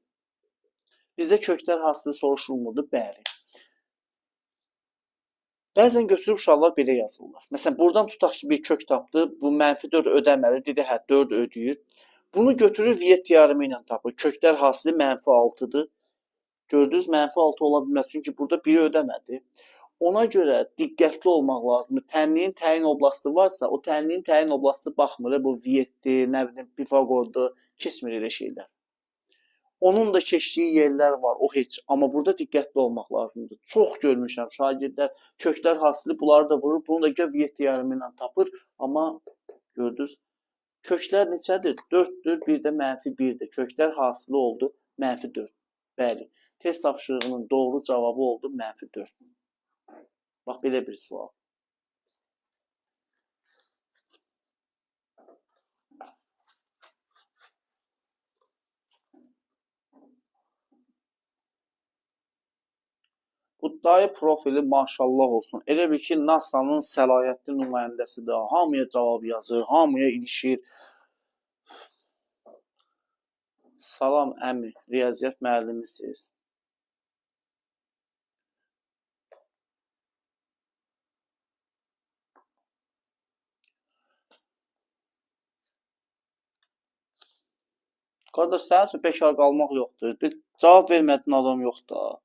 Bizdə köklər hasili soruşulmurdu, bəli. Bəzən götürüb uşaqlar belə yazırlar. Məsələn, buradan tutaq ki, bir kök tapdı. Bu mənfi 4 ödəməli. Dedi, hə, 4 ödəyir. Bunu götürür Viet teoremi ilə tapır. Köklər hasili mənfi 6-dır. Gördünüz, mənfi 6 ola bilməz. Çünki burada 1 ödəmədi. Ona görə diqqətli olmaq lazımdır. Tənliyin təyin oblastı varsa, o tənliyin təyin oblastı baxmır. Bu Vietdir, nə bilim, Pifagordur. Keçmir elə şeylər. Onun da keçdiyi yerlər var, o heç. Amma burada diqqətli olmaq lazımdır. Çox görmüşəm şagirdlər köklər hasili bunları da vurur. Bunu da Viet teoremi ilə tapır. Amma gördünüz, köklər neçədir? 4-dür, bir də mənfi 1-dir. Köklər hasili oldu, mənfi 4. Bəli, test tapşırığının doğru cavabı oldu, mənfi 4. Bax, belə bir sual. Bu dayı profili maşallah olsun. Elə bil ki, NASA'nın səlahiyyətli nümayəndəsidir. Hamıya cavab yazır, hamıya ilişir. Salam əmi, riyaziyyat müəllimisiz. Qardaş, sənin üçün bekar qalmaq yoxdur. Bir cavab vermədin adam yoxdur.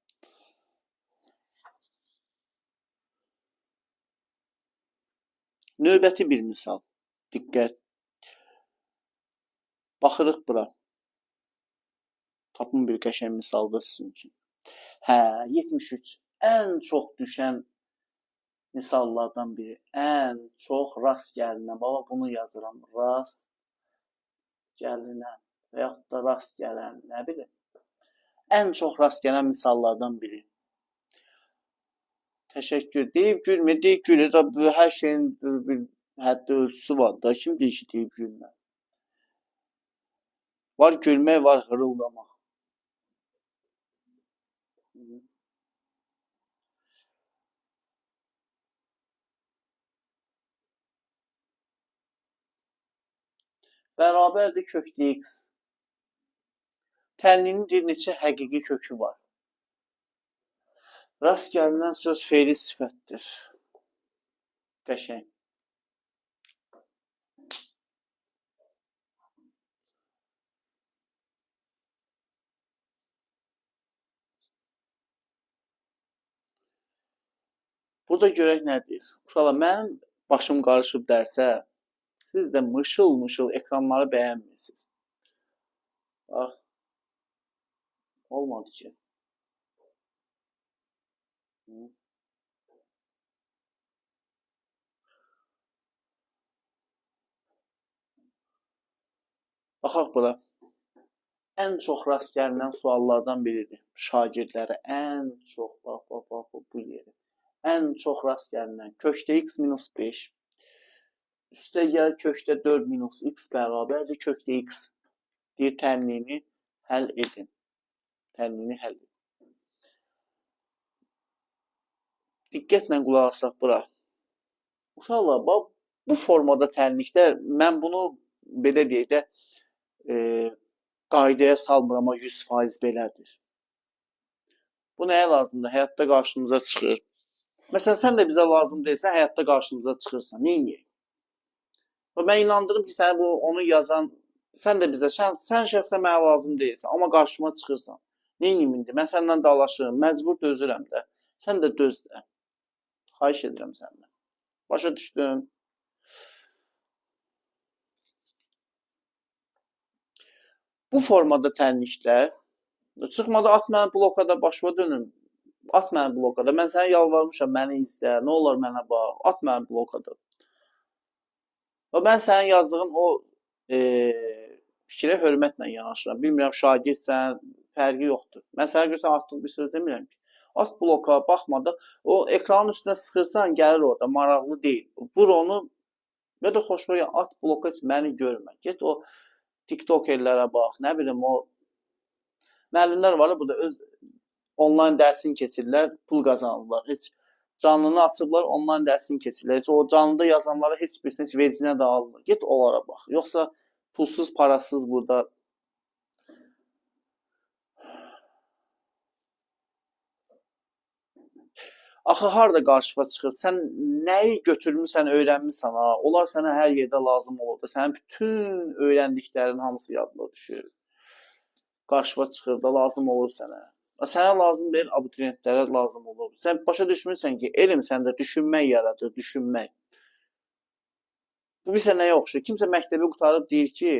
Növbəti bir misal. Diqqət. Baxırıq bura. Tapın bir qəşəng misaldır sizin üçün. Hə, 73. Ən çox düşən misallardan biri. Ən çox rast gəlinən. Baba, bunu yazıram. Rast gəlinən və yaxud da rast gələn, nə bilim. Ən çox rast gələn misallardan biri. Təşəkkür. Deyib gülmür, deyib gülür da hər şeyin bir həddi ölçüsü var da. Kim deyir ki, deyib gülmür? Var gülmək, var hırıldamaq. Bərabərdir kökdə x. Tənlinin bir neçə həqiqi kökü var. Rast gəlinən söz feili sifətdir. Qəşəng. Burada görək nədir? Uşaqlar, mənim başım qarışıb dərsə, siz də mışıl-mışıl ekranları bəyənmirsiniz. Bax, olmadı ki. Baxaq bura. Ən çox rast gəlinən suallardan biridir. Şagirdlərə ən çox, bax, bu yeri. Ən çox rast gəlinən kökdə x minus 5. Üstə gəl kökdə 4 minus x bərabərdir kökdə x. Deyir, tənlini həll edin. Tənlini həll edin. Diqqətlə qulaq asaq bura. Uşaqlar, bax, bu formada tənliklər, mən bunu belə deyək də, qaydaya salmıram, amma 100% belədir. Bu nəyə lazımdır? Həyatda qarşımıza çıxır. Məsələn, sən də bizə lazım deyilsən, həyatda qarşımıza çıxırsan. Neyini? Mən inandırım ki, sən onu yazan, sən də bizə, sən şəxsən mənə lazım deyilsən, amma qarşıma çıxırsan. Neyini indi? Mən səndən dalaşırım, məcbur dözürəm də. Sən də döz də. Xahiş edirəm səndən. Başa düşdüm. Bu formada tənliklər, çıxmadı at mənə blokada, başıma dönüm. At mənə blokada. Mən sənə yalvarmışam, məni izlə. Nə olar mənə bax. At mənə blokada. Mən sənin yazdığın o fikrə hörmətlə yanaşıram. Bilmirəm, şagirdsən, fərqi yoxdur. Mən sənə görsən atdığım bir söz demirəm ki. At bloka baxmadan, o ekranın üstünə sıxırsan, gəlir orada, maraqlı deyil. Vur onu, ya da xoşuma gəlir, at bloka heç məni görmə. Get o tiktokerlərə bax, nə bilim, o müəllimlər var, bu da öz onlayn dərsini keçirlər, pul qazanırlar. Heç canlını açıblar, onlayn dərsini keçirlər. Heç o canlıda yazanlara heç birisini heç vecinə də almır. Get onlara bax. Yoxsa pulsuz, parasız burada. Axı, harada qarşıva çıxır? Sən nəyi götürmüsən, öyrənmirsən, ha? Onlar sənə hər yerdə lazım olur da. Sənin bütün öyrəndiklərin hamısı yadına düşür. Qarşıva çıxır da, lazım olur sənə. Sənə lazım deyil, abituriyentlərə lazım olur. Sən başa düşmürsən ki, elm səndə düşünmək yaradır, düşünmək. Bu bilsə nəyə oxşur? Kimsə məktəbi qutarıb deyir ki,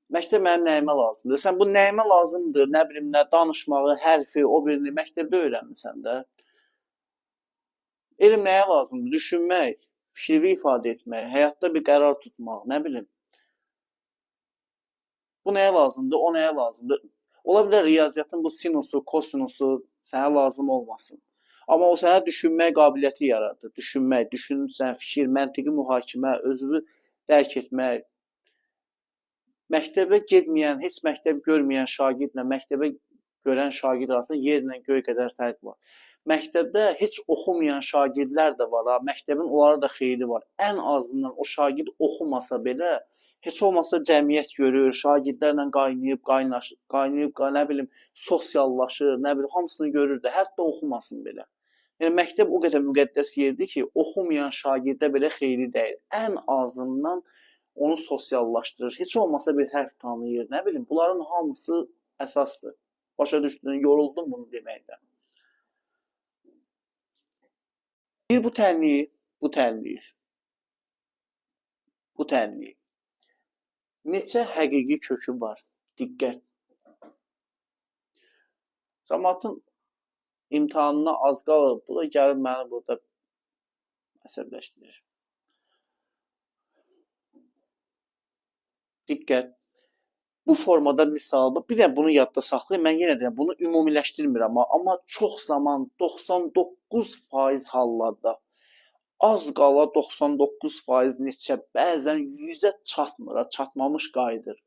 məktəb mənim nəyimə lazımdır. Sən bu nəyimə lazımdır, nə bilim, nə danışmağı, hərfi, o birini məktəbdə öyrənmirsən də. Elm nəyə lazımdır? Düşünmək, fikri ifadə etmək, həyatda bir qərar tutmaq, nə bilim. Bu nəyə lazımdır, o nəyə lazımdır? Ola bilər riyaziyyatın bu sinusu, kosinusu sənə lazım olmasın. Amma o sənə düşünmək qabiliyyəti yaradır. Düşünmək, düşünürsən, fikir, məntiqi mühakimə, özünü dərk etmək. Məktəbə getməyən, heç məktəb görməyən şagirdlə məktəbə görən şagird arasında yerlə göy qədər fərq var. Məktəbdə heç oxumayan şagirdlər də var, məktəbin onlara da xeyri var. Ən azından o şagird oxumasa belə, heç olmasa cəmiyyət görür, şagirdlərlə qaynayıb, qaynayıb, nə bilim, sosiallaşır, nə bilim, hamısını görür də, hətta oxumasın belə. Yəni, məktəb o qədər müqəddəs yerdir ki, oxumayan şagirdə belə xeyri deyil. Ən azından onu sosiallaşdırır. Heç olmasa bir hərf tanıyır. Nə bilim, bunların hamısı əsasdır. Başa düşdün, yoruldum bunu deməkdən. Bir bu tənliyi. Neçə həqiqi kökü var? Diqqət. Cəmaatın imtahanına az qalır. Bu da gəlib məni burada əsəbləşdirir. Diqqət. Bu formada misal, bir də bunu yadda saxlayın. Mən yenə deyirəm, bunu ümumiləşdirmirəm, amma çox zaman 99% hallarda az qala 99% neçə, bəzən 100-ə çatmır, çatmamış qayıdır.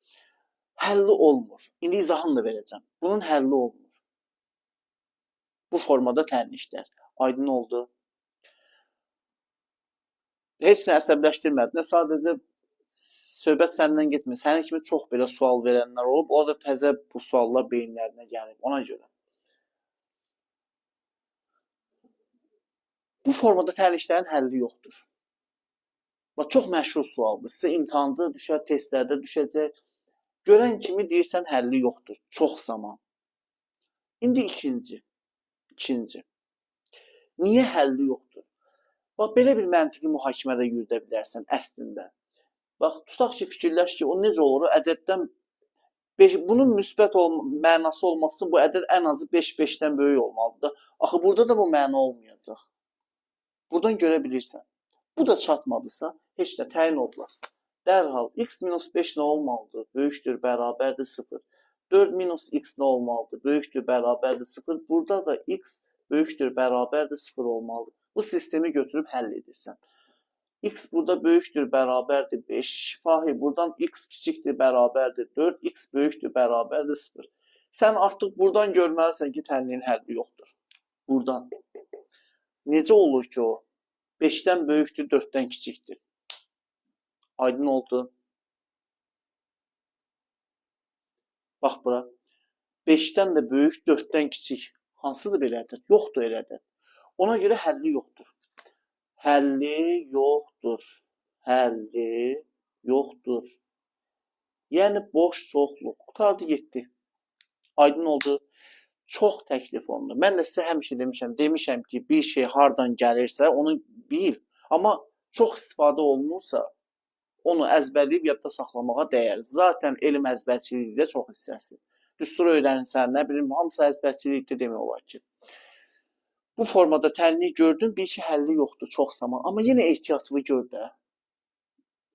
Həlli olmur. İndi izahını da verəcəm. Bunun həlli olmur. Bu formada tənliklər. Aydın oldu. Heç nə əsəbləşdirmədi. Nə sadəcə söhbət səndən getmir. Sənin kimi çox belə sual verənlər olub. O da təzə bu suallar beyinlərinə gəlib. Ona görə. Bu formada tənliklərin həlli yoxdur. Bax, çox məşhur sualdır. Sizə imtahanda düşər, testlərdə düşəcək. Görən kimi deyirsən həlli yoxdur. Çox zaman. İndi ikinci. Niyə həlli yoxdur? Bax, belə bir məntiqi mühakimə də yürüdə bilərsən əslində. Bax, tutaq ki, fikirləş ki, o necə olur? O ədəddən bunun müsbət mənası olması üçün bu ədəd ən azı 5-5-dən böyük olmalıdır. Axı, burada da bu məna olmayacaq. Buradan görə bilirsən. Bu da çatmadısa, heç də təyin olmaz. Dərhal, x-5 nə olmalıdır? Böyükdür, bərabərdir 0. 4 minus x nə olmalıdır? Böyükdür, bərabərdir 0. Burada da x böyükdür, bərabərdir 0 olmalıdır. Bu sistemi götürüb həll edirsən. X burada böyükdür, bərabərdir 5. Şifahi, buradan x kiçikdir, bərabərdir 4. X böyükdür, bərabərdir 0. Sən artıq buradan görməlisən ki, tənliyin həlli yoxdur. Buradan. Necə olur ki o? 5-dən böyükdür, 4-dən kiçikdir. Aydın oldu. Bax bura. 5-dən də böyük, 4-dən kiçik. Hansıdır belə ədəd? Yoxdur elə ədəd. Ona görə həlli yoxdur. Həlli yoxdur. Həlli yoxdur. Yəni boş çoxluq. Qutardı, getdi. Aydın oldu. Çox təklif olunur. Mən də sizə həmişə demişəm ki, bir şey hardan gəlirsə, onu bil. Amma çox istifadə olunursa, onu əzbərləyib yadda saxlamağa dəyər. Zaten elm əzbərçilikdə çox hissəsi. Düstur öyrənirsən, nə bilim, hamısı əzbərçilikdə demək olar ki. Bu formada tənliyi gördün, bir şey həlli yoxdur çox zaman. Amma yenə ehtiyatlı gör də.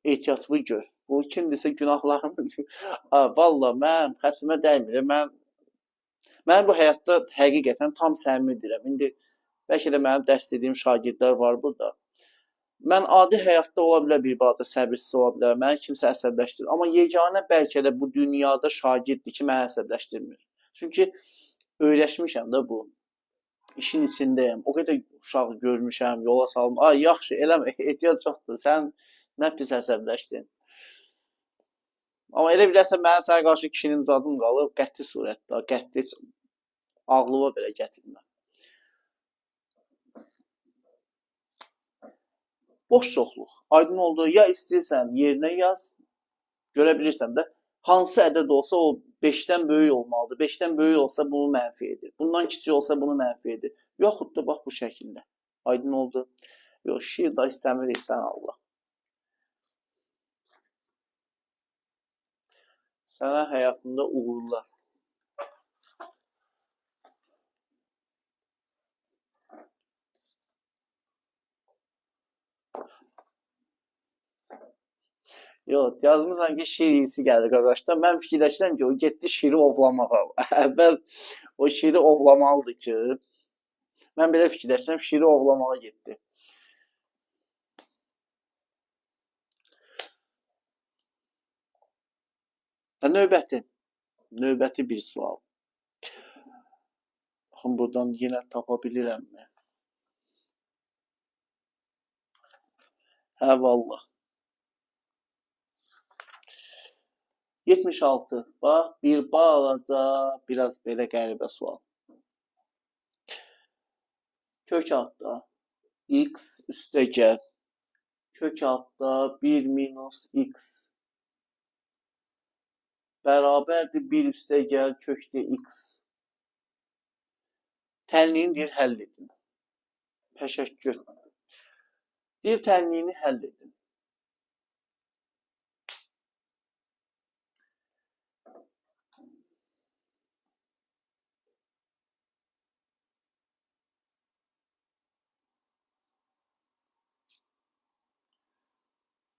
Ehtiyatlı gör. Bu kimdirsə günahlarını... Valla, mən xətrimə dəymir. Mən bu həyatda həqiqətən tam səmimi deyirəm. İndi bəlkə də mənim dərs dediyim şagirdlər var burada. Mən adi həyatda ola bilər bir balaca səbirsiz ola bilər. Məni kimsə əsəbləşdirir. Amma yeganə bəlkə də bu dünyada şagirddir ki, məni əsəbləşdirmir. Çünki öyrəşmişəm də bu. İşin içindəyəm. O qədər uşaq görmüşəm, yola salım. Ay, yaxşı, eləmə, ehtiyac yoxdur. Sən nə pis əsəbləşdin. Amma elə bilərsən, mənim sənə qarşı kişinin zadım qalıb, qəti surətdə, qəti ağlıma belə gətirmə. Boş çoxluq. Aydın oldu. Ya istəyirsən, yerinə yaz, görə bilirsən də, hansı ədəd olsa o 5-dən böyük olmalıdır. 5-dən böyük olsa bunu mənfi edir. Bundan kiçik olsa bunu mənfi edir. Yoxud da bax bu şəkildə. Aydın oldu. Yox, şiir da istəmirik sən Allah. Sənə həyatında uğurlar. Yox, yazmışsan ki, şiir iyisi gəlir qardaşlar. Mən fikirləşirəm ki, o getdi şiiri ovlamağa. Əvvəl o şiiri ovlamalıdır ki, mən belə fikirləşirəm, şiiri ovlamağa getdi. Növbəti bir sual. Baxın, buradan yenə tapa bilirəmmi? Hə, vallah. 76. Bax, bir balaca, biraz belə qəribə sual. Kök altda x üstə gəl. Kök altda 1 minus x bərabərdir 1 üstə gəl kökdə x. Tənliyini deyir, həll edin. Təşəkkür. Deyir, tənliyini həll edin.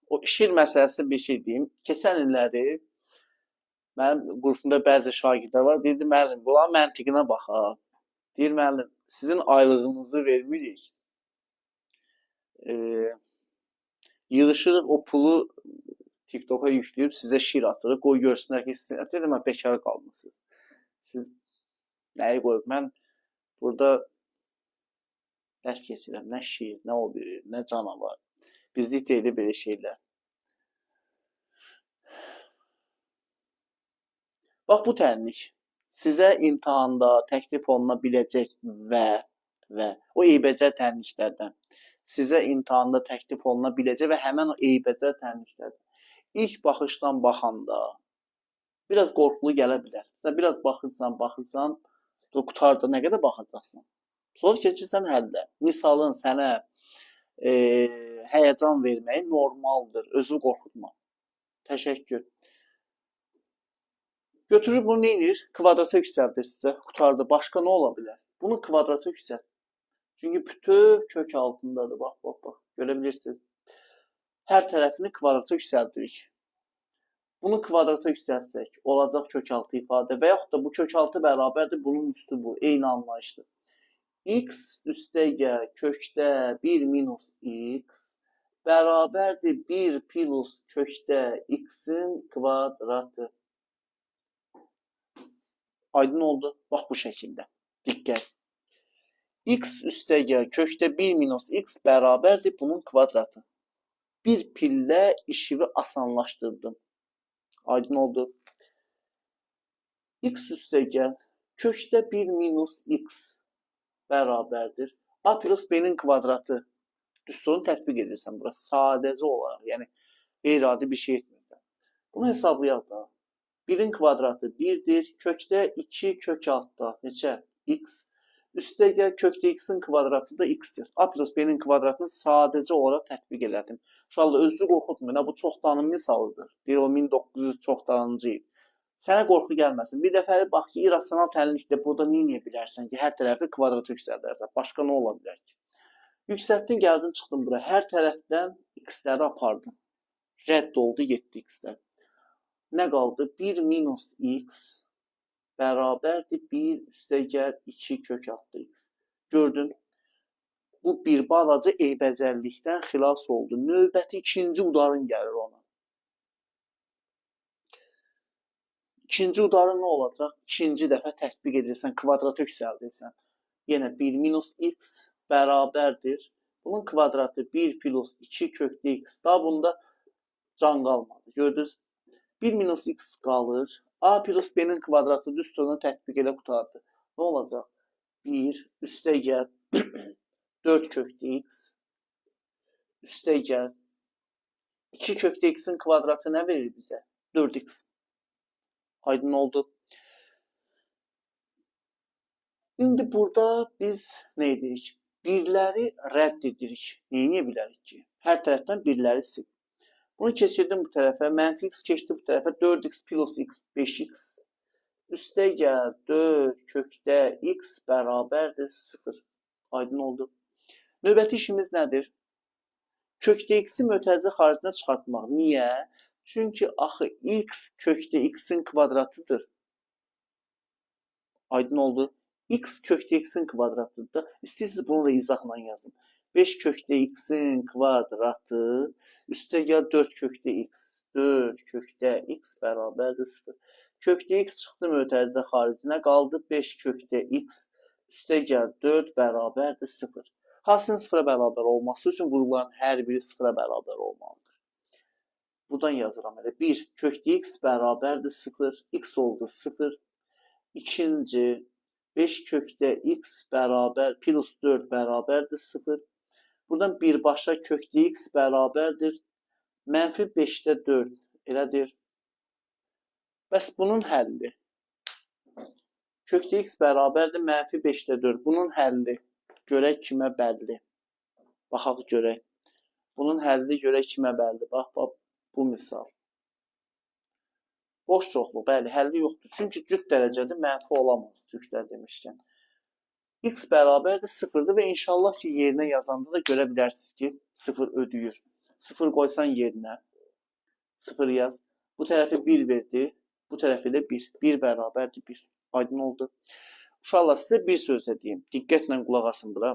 O şiir məsələsi bir şey deyim. Keçən illəri Mənim qrupumda bəzi şagirdlər var. Dedi, müəllim, bunların məntiqinə baxaq. Deyir, müəllim, sizin aylığınızı vermirik. Yığışırıq, o pulu TikTok'a yükləyib sizə şir atırıq. Qoy görsünlər ki, siz dedim, bekar qalmısınız. Siz nəyi qoyub? Mən burada dərs keçirəm. Nə şir, nə o biri, nə canavar. Bizlik deyil belə şeylər. Bax, bu tənlik sizə imtahanda təklif oluna biləcək və o eybəcər tənliklərdən sizə imtahanda təklif oluna biləcək və həmən o eybəcər tənliklərdən ilk baxışdan baxanda biraz qorxulu gələ bilər. Sən biraz baxırsan, qutarda nə qədər baxacaqsan. Sonra keçirsən həllə. Misalın sənə həyəcan verməyi normaldır. Özünü qorxutma. Təşəkkür. Götürür bunu neyir? Kvadrata yüksəldir sizə. Qutarda. Başqa nə ola bilər? Bunu kvadrata yüksəlt. Çünki bütöv kök altındadır. Bax. Görə bilirsiniz. Hər tərəfini kvadrata yüksəldirik. Bunu kvadrata yüksəltsək, olacaq kökaltı ifadə və yaxud da bu kökaltı bərabərdir, bunun üstü bu. Eyni anlayışdır. X üstəgəl kökdə 1 minus x bərabərdir 1 plus kökdə x-in kvadratı. Aydın oldu. Bax bu şəkildə. Diqqət. X üstəgəl kökdə 1 minus x bərabərdir bunun kvadratı. Bir pillə işimi asanlaşdırdım. Aydın oldu. X üstəgəl kökdə 1 minus x bərabərdir. A plus b-nin kvadratı. Düsturunu tətbiq edirsən bura. Sadəcə olaraq. Yəni, qeyri-adi bir şey etmirsən. Bunu hesablayaq da. 1-in kvadratı 1-dir. Kökdə 2 kök altda. Neçə? X. Üstəgəl kökdə x-in kvadratı da x-dir. A plus b-nin kvadratını sadəcə olaraq tətbiq elədim. Uşaqlar, özünüzü qorxutmayın. Bu çoxdanın misalıdır. Deyir, o 1900 çoxdanıncı il. Sənə qorxu gəlməsin. Bir dəfəli bax ki, irrasional tənlikdə burada nə bilərsən ki, hər tərəfi kvadrata yüksəldərsən. Başqa nə ola bilər ki? Yüksəltdin, gəldin, çıxdın bura. Hər tərəfdən x-ləri apardın. Rədd oldu 7x-lər. Nə qaldı? 1 minus x bərabərdir 1 üstəgəl 2 kök altı x. Gördün? Bu bir balaca eybəcərlikdən xilas oldu. Növbəti ikinci udarın gəlir ona. İkinci udarın nə olacaq? İkinci dəfə tətbiq edirsən, kvadrata yüksəldirsən. Yenə 1 minus x bərabərdir. Bunun kvadratı 1 plus 2 kökdə x. Daha bunda can qalmadı. Gördünüz? 1 minus x qalır. A plus b-nin kvadratı düsturunu tətbiq elə qutardı. Nə olacaq? 1 üstəgəl 4 kökdə x üstəgəl 2 kökdə x-in kvadratı nə verir bizə? 4x. Aydın oldu. İndi burada biz nə edirik? Birləri rədd edirik. Neyə bilərik ki? Hər tərəfdən birləri sil. Bunu keçirdim bu tərəfə. Mənfi x keçdi bu tərəfə. 4x plus x 5x. Üstəgəl 4 kökdə x bərabərdir 0. Aydın oldu. Növbəti işimiz nədir? Kökdə x-i mötərizə xaricinə çıxartmaq. Niyə? Çünki axı x kökdə x-in kvadratıdır. Aydın oldu. X kökdə x-in kvadratıdır. İstəyirsiniz bunu da izahla yazın. 5 kökdə x-in kvadratı üstəgəl 4 kökdə x. 4 kökdə x bərabərdir 0. Kökdə x çıxdı mötərizə xaricinə. Qaldı 5 kökdə x üstəgəl 4 bərabərdir 0. Hasının 0-a bərabər olması üçün vurguların hər biri 0-a bərabər olmalıdır. Buradan yazıram elə. 1 kökdə x bərabərdir 0. X oldu 0. İkinci 5 kökdə x bərabər plus 4 bərabərdir 0. Buradan birbaşa kökdə x bərabərdir mənfi 5-də 4. Elədir. Bəs bunun həlli. Kökdə x bərabərdir mənfi 5-də 4. Bunun həlli. Görək kimə bəlli. Baxaq görək. Bunun həlli görək kimə bəlli. Bax, bu misal. Boş çoxlu, bəli, həlli yoxdur. Çünki cüt dərəcədə mənfi olamaz, türklər demişkən. X bərabərdir 0-dır və inşallah ki, yerinə yazanda da görə bilərsiniz ki, 0 ödəyir. 0 qoysan yerinə, 0 yaz. Bu tərəfi 1 verdi, Bu tərəfi də 1. 1 bərabərdir 1. Aydın oldu. Uşaqlar, sizə bir söz deyim. Diqqətlə qulaq asın bura.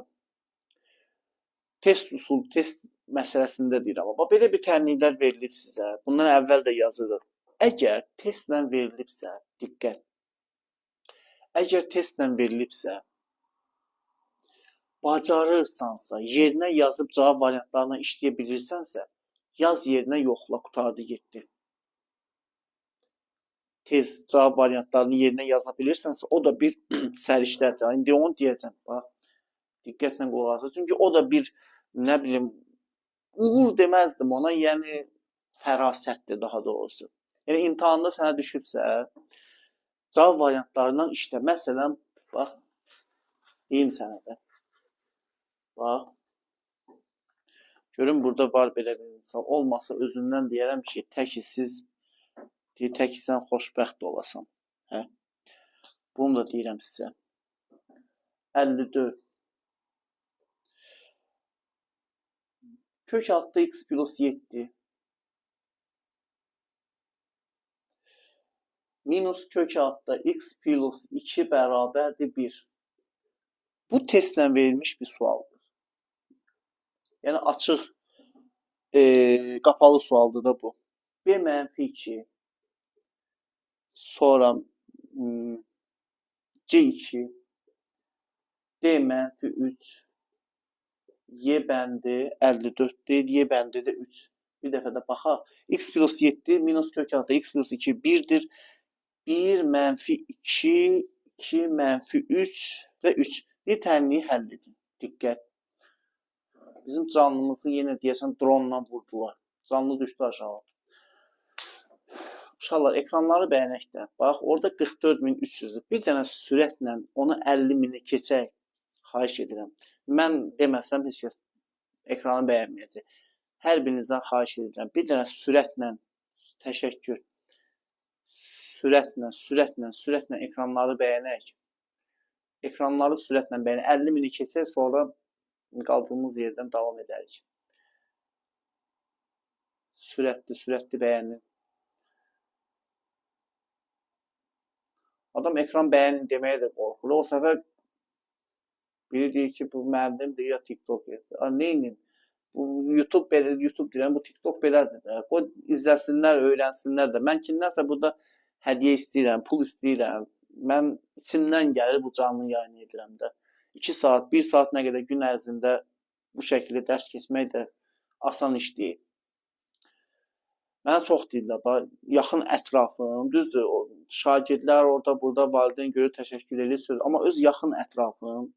Test usul, test məsələsində deyirəm. Amma belə bir təminlər verilib sizə. Bundan əvvəl də yazılır. Əgər testlə verilibsə, diqqət. Əgər testlə verilibsə, bacarırsansa, yerinə yazıb cavab variantlarına işləyə bilirsənsə, yaz yerinə yoxla, qutardı getdi. Tez cavab variantlarını yerinə yaza bilirsənsə, o da bir səriştədir. İndi onu deyəcəm. Bax, diqqətlə qulaq asın. Çünki o da bir, nə bilim, uğur deməzdim ona, yəni fərasətdir daha doğrusu. Yəni imtahanda sənə düşübsə, cavab variantlarından işlə. Məsələn, bax, deyim sənə də. Bax, görün burada var belə bir misal. Olmasa özündən deyərəm ki, tək sən xoşbəxt olasan. Hə? Bunu da deyirəm sizə. 54. Kök altı x plus 7 minus kök altı x plus 2 bərabərdir 1. Bu testlə verilmiş bir sualdır. Yəni açıq, qapalı sualdır da bu. B mənfi 2 sonra C2 D mənfi 3 Y bəndi 54'dir, Y bəndi də 3. Bir dəfə də baxaq. X plus 7 minus kök altı x plus 2 1'dir. 1 mənfi 2, 2 mənfi 3 və 3. Bir təminliyi həll edin. Diqqət. Bizim canlımızı yenə deyəsən dronla vurdular. Canlı düşdü aşağı. Uşaqlar, ekranları bəyənək də. Bax, orada 44.300'dür. Bir dənə sürətlə onu 50.000'i keçək. Xahiş edirəm. Mən deməsəm heç kəs ekranı bəyənməyəcək. Hər birinizdən xahiş edirəm. Bir dənə sürətlə, təşəkkür. Sürətlə ekranları bəyənək. Ekranları sürətlə bəyənək. 50.000'i keçək, sonra qaldığımız yerdən davam edərik. Sürətli bəyənin. Adam ekran bəyənin deməyə də qorxur. O səfər biri deyir ki, bu müəllimdir ya TikTok edir. Neyinin? YouTube deyirəm, bu TikTok belədir də. Qoy izləsinlər, öyrənsinlər də. Mən kimdənsə burada hədiyyə istəyirəm, pul istəyirəm. Mən içimdən gəlir bu canlı yayın edirəm də. 2 saat, 1 saat nə qədər gün ərzində bu şəkildə dərs keçmək də asan iş deyil. Mənə çox deyirlər, yaxın ətrafım, düzdür, şagirdlər orada, burada valideyn görür, təşəkkür edir, amma öz yaxın ətrafım,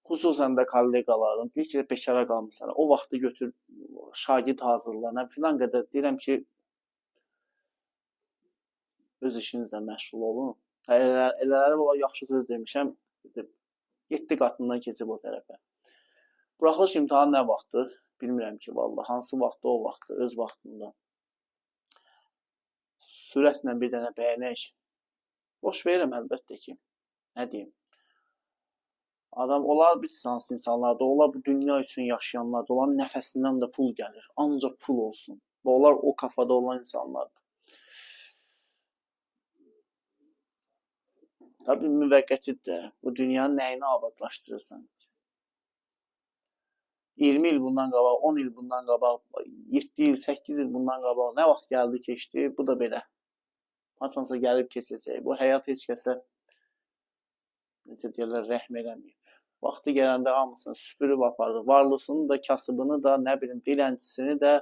xüsusən də kolleqalarım, deyir ki, bekara qalmışsan, o vaxtı götür, şagird hazırlarına, filan qədər deyirəm ki, öz işinizlə məşğul olun. Elələri ola yaxşı söz demişəm, 7 qatından keçib o tərəfə. Buraxılış imtahanı nə vaxtdır? Bilmirəm ki, vallahi hansı vaxtda o vaxtdır, öz vaxtında. Sürətlə bir dənə bəyənək. Boş verirəm əlbəttə ki. Nə deyim? Adam olar bir hansı insanlarda, olar bu dünya üçün yaşayanlarda, olan nəfəsindən də pul gəlir. Ancaq pul olsun. Və onlar o kafada olan insanlardır. Tabii müvəqqətidir. Bu dünyanın nəyini abadlaşdırırsan? 20 il bundan qabaq, 10 il bundan qabaq, 7 il, 8 il bundan qabaq nə vaxt gəldi, keçdi, bu da belə. Haçansa gəlib keçəcək. Bu həyat heç kəsə, necə deyirlər, rəhm eləməyib. Vaxtı gələndə hamısını süpürüb aparır. Varlısını da, kasıbını da, nə bilim, dilənçisini də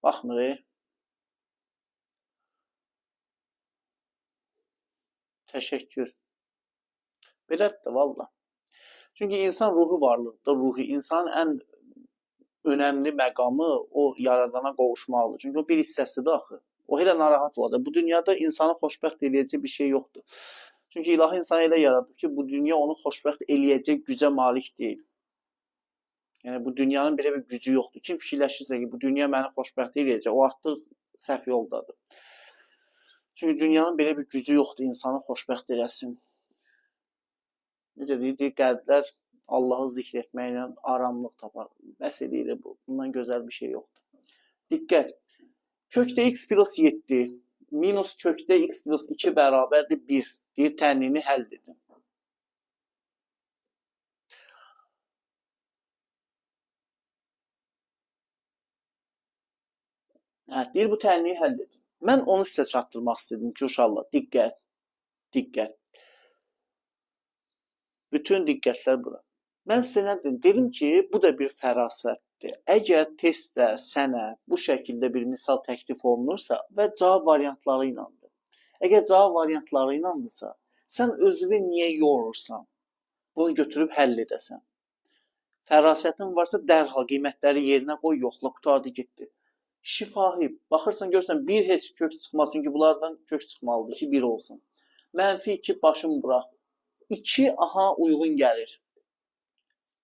baxmır. Təşəkkür. Belədir də, valla. Çünki insan ruhu varlıqdır, ruhi. İnsanın ən önəmli məqamı o yaradana qovuşmaqdır. Çünki o bir hissəsidir axı. O elə narahat olacaq. Bu dünyada insanı xoşbəxt eləyəcək bir şey yoxdur. Çünki ilahi insanı elə yaradıb ki, bu dünya onu xoşbəxt eləyəcək gücə malik deyil. Yəni, bu dünyanın belə bir gücü yoxdur. Kim fikirləşirsə ki, bu dünya məni xoşbəxt eləyəcək, o artıq səhv yoldadır. Çünki dünyanın belə bir gücü yoxdur, insanı xoşbəxt eləsin. Necə deyir, qəlblər Allahı zikr etməklə aramlıq tapar. Bəs edir bu. Bundan gözəl bir şey yoxdur. Diqqət. Kökdə x plus 7. minus kökdə x plus 2 bərabərdir 1. Deyir, tənliyini həll edin. Deyir, bu tənliyi həll edin. Mən onu sizə çatdırmaq istedim ki, uşaqlar, diqqət, diqqət. Bütün diqqətlər bura. Mən sizə nə dedim? Dedim ki, bu da bir fərasətdir. Əgər testdə sənə bu şəkildə bir misal təklif olunursa və cavab variantları iləndir. Əgər cavab variantları iləndirsə, sən özünü niyə yorursan? Bunu götürüb həll edəsən. Fərasətin varsa dərhal qiymətləri yerinə qoy, yoxla, qutardı getdi. Şifahi, baxırsan görsən bir heç kök çıxmaz, çünki bunlardan kök çıxmalıdır ki, bir olsun. Mənfi 2 başım bıraq. 2 aha uyğun gəlir.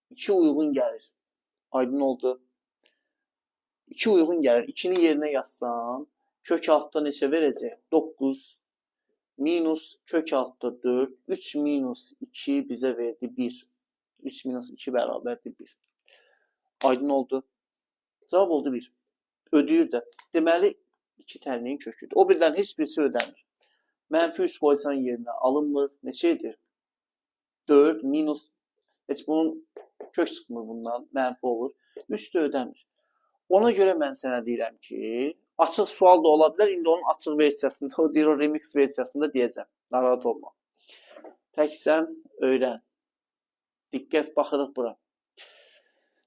2 uyğun gəlir. Aydın oldu. 2 uyğun gəlir. 2-ni yerinə yazsan, kök altda neçə verəcək? 9 minus kök altda 4. 3 minus 2 bizə verdi 1. 3 minus 2 bərabərdir 1. Aydın oldu. Cavab oldu 1. Ödəyir də. Deməli, 2 tənliyin köküdür. O birdən heç birisi ödəmir. Mənfi 3 qoysan yerinə alınmır. Neçə edir? 4 minus, heç bunun kök çıxmır bundan, mənfi olur. 3 də ödəmir. Ona görə mən sənə deyirəm ki, açıq sual da ola bilər. İndi onun açıq versiyasında, o deyir, o remix versiyasında deyəcəm. Narahat olma. Tək sən öyrən. Diqqət, baxırıq bura.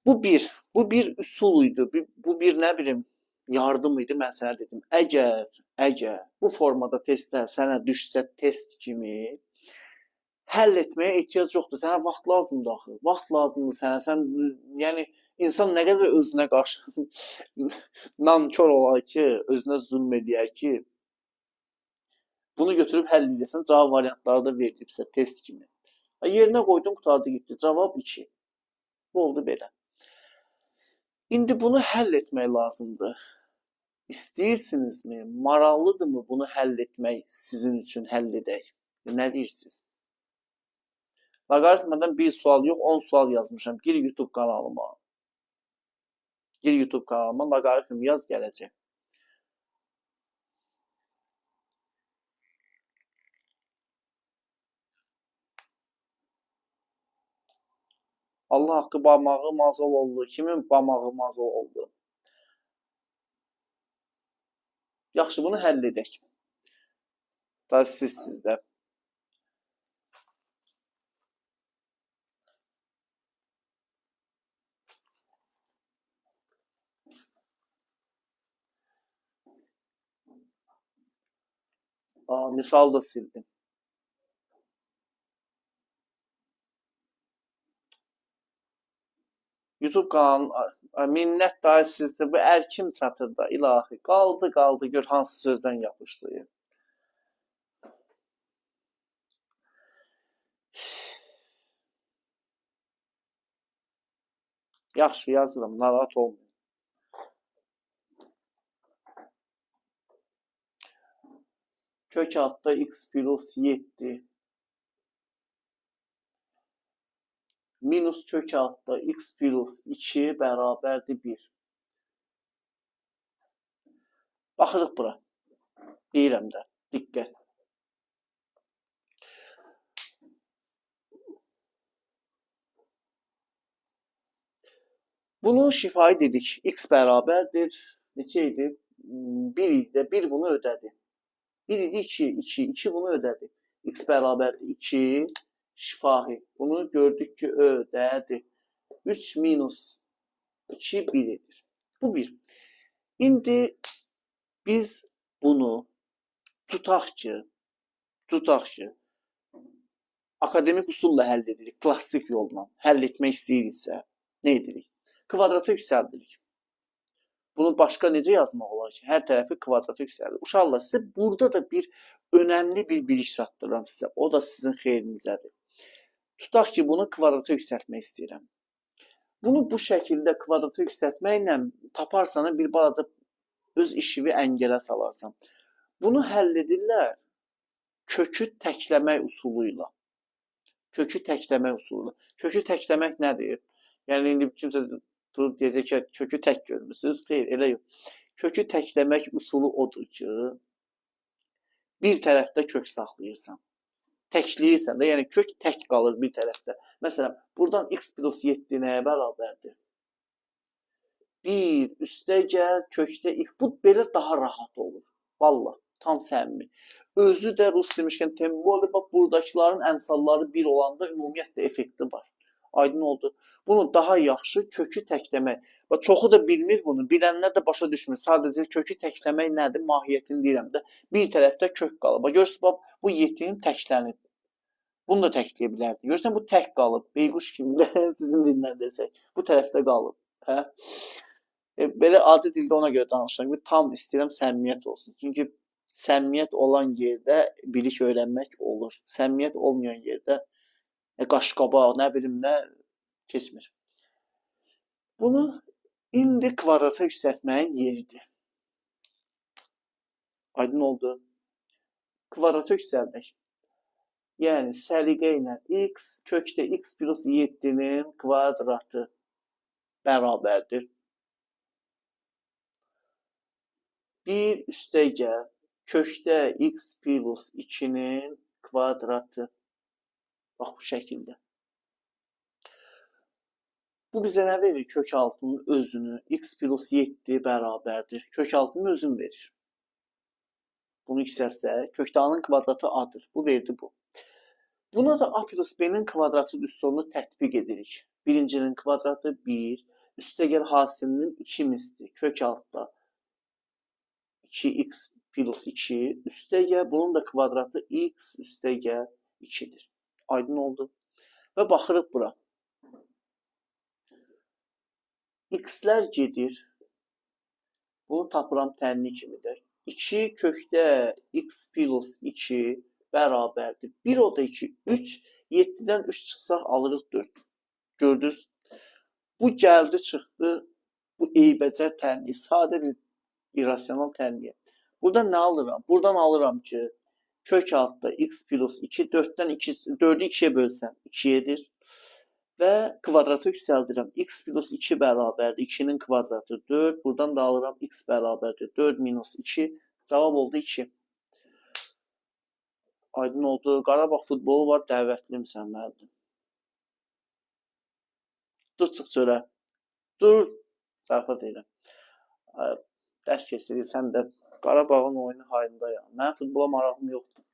Bu bir üsul idi. Bu bir nə bilim yardım idi. Mən sənə dedim. Əgər bu formada testlər sənə düşsə test kimi həll etməyə ehtiyac yoxdur. Sənə vaxt lazımdır axı. Vaxt lazımdır sənə. Sən yəni insan nə qədər özünə qarşı nankor olar ki, özünə zülm edər ki, bunu götürüb həll edəsən, cavab variantları da verilibsə test kimi. Yerinə qoydum, qutardı getdi. Cavab 2. Bu oldu belə. İndi bunu həll etmək lazımdır. İstəyirsinizmi? Maraqlıdırmı bunu həll etmək sizin üçün həll edək? Nə deyirsiniz? Loqaritmadan bir sual yox, 10 sual yazmışam. Gir YouTube kanalıma. Gir YouTube kanalıma, loqaritm yaz, gələcək. Allah haqqı bamağı mazal oldu. Kimin bamağı mazal oldu? Yaxşı, bunu həll edək. Da sizdə. Misal da sildim. YouTube kanalı, minnət dahi sizdə. Bu ərkim çatır da, ilahi. Qaldı, gör hansı sözdən yapışdı. Yaxşı, yazıram, narahat olmayın. Kök altda x plus 7 minus kök altda x plus 2 bərabərdir 1. Baxırıq bura. Deyirəm də, diqqət. Bunu şifahi dedik. X bərabərdir. Neçə idi? 1 idi. 1 bunu ödədi. 1 idi 2 bunu ödədi. X bərabərdir 2 şifahi. Bunu gördük ki ödədi. 3 minus 2 1 edir. Bu 1. İndi biz bunu tutaq ki akademik usulla həll edirik. Klassik yolla həll etmək istəyiriksə nə edirik? Kvadrata yüksəldirik. Bunu başqa necə yazmaq olar ki? Hər tərəfi kvadrata yüksəldir. Uşaqlar, sizə burada da bir önəmli bir bilik çatdırıram sizə. O da sizin xeyrinizədir. Tutaq ki, bunu kvadrata yüksəltmək istəyirəm. Bunu bu şəkildə kvadrata yüksəltməklə taparsan bir balaca öz işini əngələ salarsan. Bunu həll edirlər kökü təkləmək usulu ilə. Kökü təkləmək nədir? Yəni, indi kimsə durub deyəcək ki, kökü tək görmüsünüz. Xeyr, elə yox. Kökü təkləmək usulu odur ki, Bir tərəfdə kök saxlayırsan. Təkləyirsən də, yəni kök tək qalır bir tərəfdə. Məsələn, buradan x plus 7 nəyə bərabərdir? 1 üstəgəl kökdə x. Bu belə daha rahat olur. Valla, tam səmimi. Özü də rus demişkən tembolda bax buradakıların əmsalları 1 olanda ümumiyyətlə effekti var. Aydın oldu. Bunu daha yaxşı kökü təkləmək. Və çoxu da bilmir bunu. Bilənlər də başa düşmür. Sadəcə kökü təkləmək nədir? Mahiyyətini deyirəm də. Bir tərəfdə kök qalıb. Bax görürsüz, bax bu yetim təklənib. Bunu da təkləyə bilərdi. Görürsən bu tək qalıb. Beyquş kimi də sizin dillə desək. Bu tərəfdə qalıb. Hə? Belə adi dildə ona görə danışıram. Tam istəyirəm səmimiyyət olsun. Çünki səmimiyyət olan yerdə bilik öyrənmək olur. Səmimiyyət olmayan yerdə qaşqaba, nə bilim nə keçmir. Bunu indi kvadrata yüksəltməyin yeridir. Aydın oldu. Kvadrata yüksəlmək. Yəni səliqə ilə x kökdə x plus 7-nin kvadratı bərabərdir. 1 üstəgəl kökdə x plus 2-nin kvadratı. Bax bu şəkildə. Bu bizə nə verir? Kök altının özünü. X plus 7 bərabərdir. Kök altının özünü verir. Bunu yüksəltsək, kökdə A-nın kvadratı A-dır. Bu verdi bu. Buna da A plus B-nin kvadratı üstünü tətbiq edirik. Birincinin kvadratı 1. Üstəgəl hasilinin 2 misli. Kök altda 2x plus 2. Üstəgəl bunun da kvadratı x üstəgəl 2-dir. Aydın oldu. Və baxırıq bura. X-lər gedir. Bunu tapıram tənli kimidir. 2 kökdə x plus 2 bərabərdir. 1 o da 2, 3. 7-dən 3 çıxsaq alırıq 4. Gördünüz? Bu gəldi, çıxdı. Bu eybəcər tənli. Sadə bir irrasional tənliyə. Buradan nə alıram? Buradan alıram ki, kök altda x plus 2, 4-dən 4-ü 2-yə bölsəm 2-yedir. Və kvadratı yüksəldirəm. X plus 2 bərabərdir. 2-nin kvadratı 4. Buradan da alıram x bərabərdir. 4 minus 2. Cavab oldu 2. Aydın oldu. Qarabağ futbolu var. Dəvətlimsən müəllim. Dur, çıx çölə. Dur. Zarafat edirəm. Dərs keçirik. Sən də Qarabağın oyunu hayında ya. Mən futbola marağım yoxdur.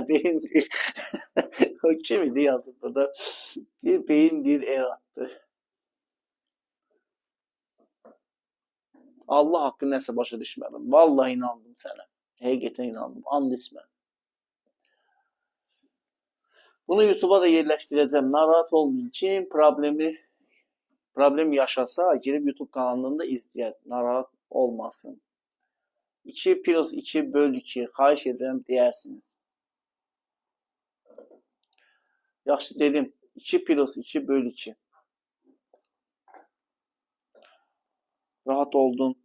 Beyin deyir. O kim idi yazıb burada? Bir beyin deyir el attı. Allah haqqı nəsə başa düşmədim. Vallahi inandım sənə. Həqiqətən inandım. And içmə. Bunu YouTube'a da yerləşdirəcəm. Narahat olmayın. Kim problem yaşasa girib YouTube kanalında da izləyər. Narahat olmasın. 2 plus 2 böl 2. Xahiş edirəm deyərsiniz. Yaxşı dedim. 2 plus 2 böl 2. Rahat oldun.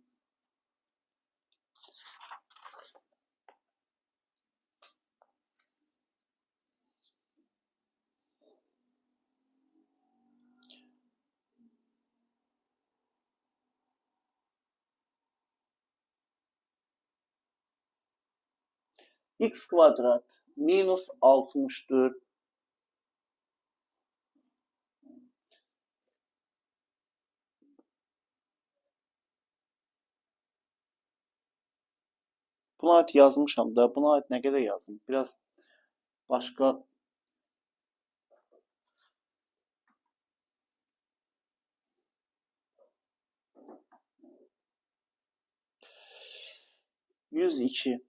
X kvadrat minus 64 buna ait yazmışam da, buna ait nə qədər yazım? Biraz başqa %102.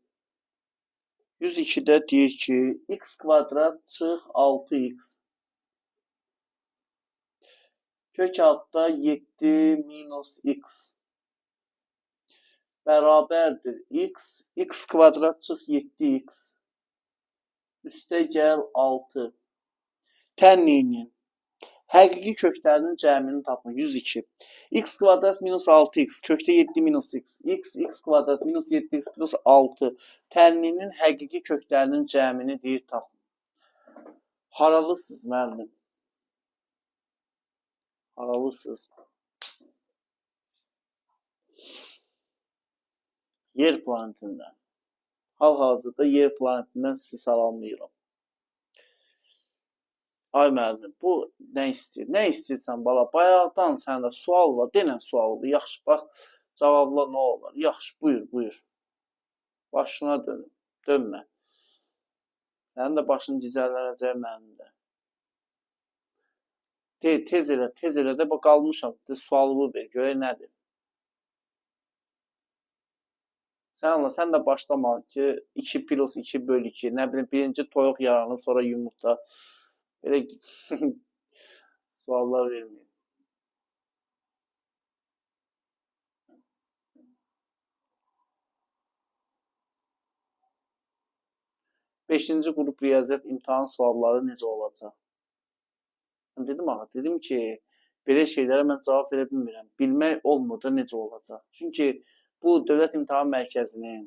102-də deyir ki, x kvadrat çıx 6x. Kök altda 7 minus x bərabərdir x. X kvadrat çıx 7x. Üstə gəl 6. Tənliyinin həqiqi köklərinin cəmini tapın. 102. X kvadrat minus 6x. Kökdə 7 minus x. X kvadrat minus 7x plus 6. Tənliyinin həqiqi köklərinin cəmini deyir tapın. Haralısınız müəllim? Ağalısınız. Yer planetindən. Hal-hazırda yer planetindən sizi salamlayıram. Ay müəllim, bu nə istəyir? Nə istəyirsən bala? Bayaqdan səndə sual var. Denən sualdır. Yaxşı, bax, cavabla nə olur? Yaxşı, buyur, buyur. Başına dön. Dönmə. Sənin də başın gicəllənəcək mənim də. Tez elə, tez elə də bax qalmışam. Sualımı ver, görək nədir? Sən də başlama ki 2 plus 2 bölü 2, nə bilim birinci toyuq yaranır, sonra yumurta. Belə suallar verməyin. Beşinci qrup riyaziyyat imtahan sualları necə olacaq? Dedim aha, dedim ki, belə şeylərə mən cavab verə bilmirəm. Bilmək olmur da necə olacaq. Çünki bu Dövlət İmtahan Mərkəzinin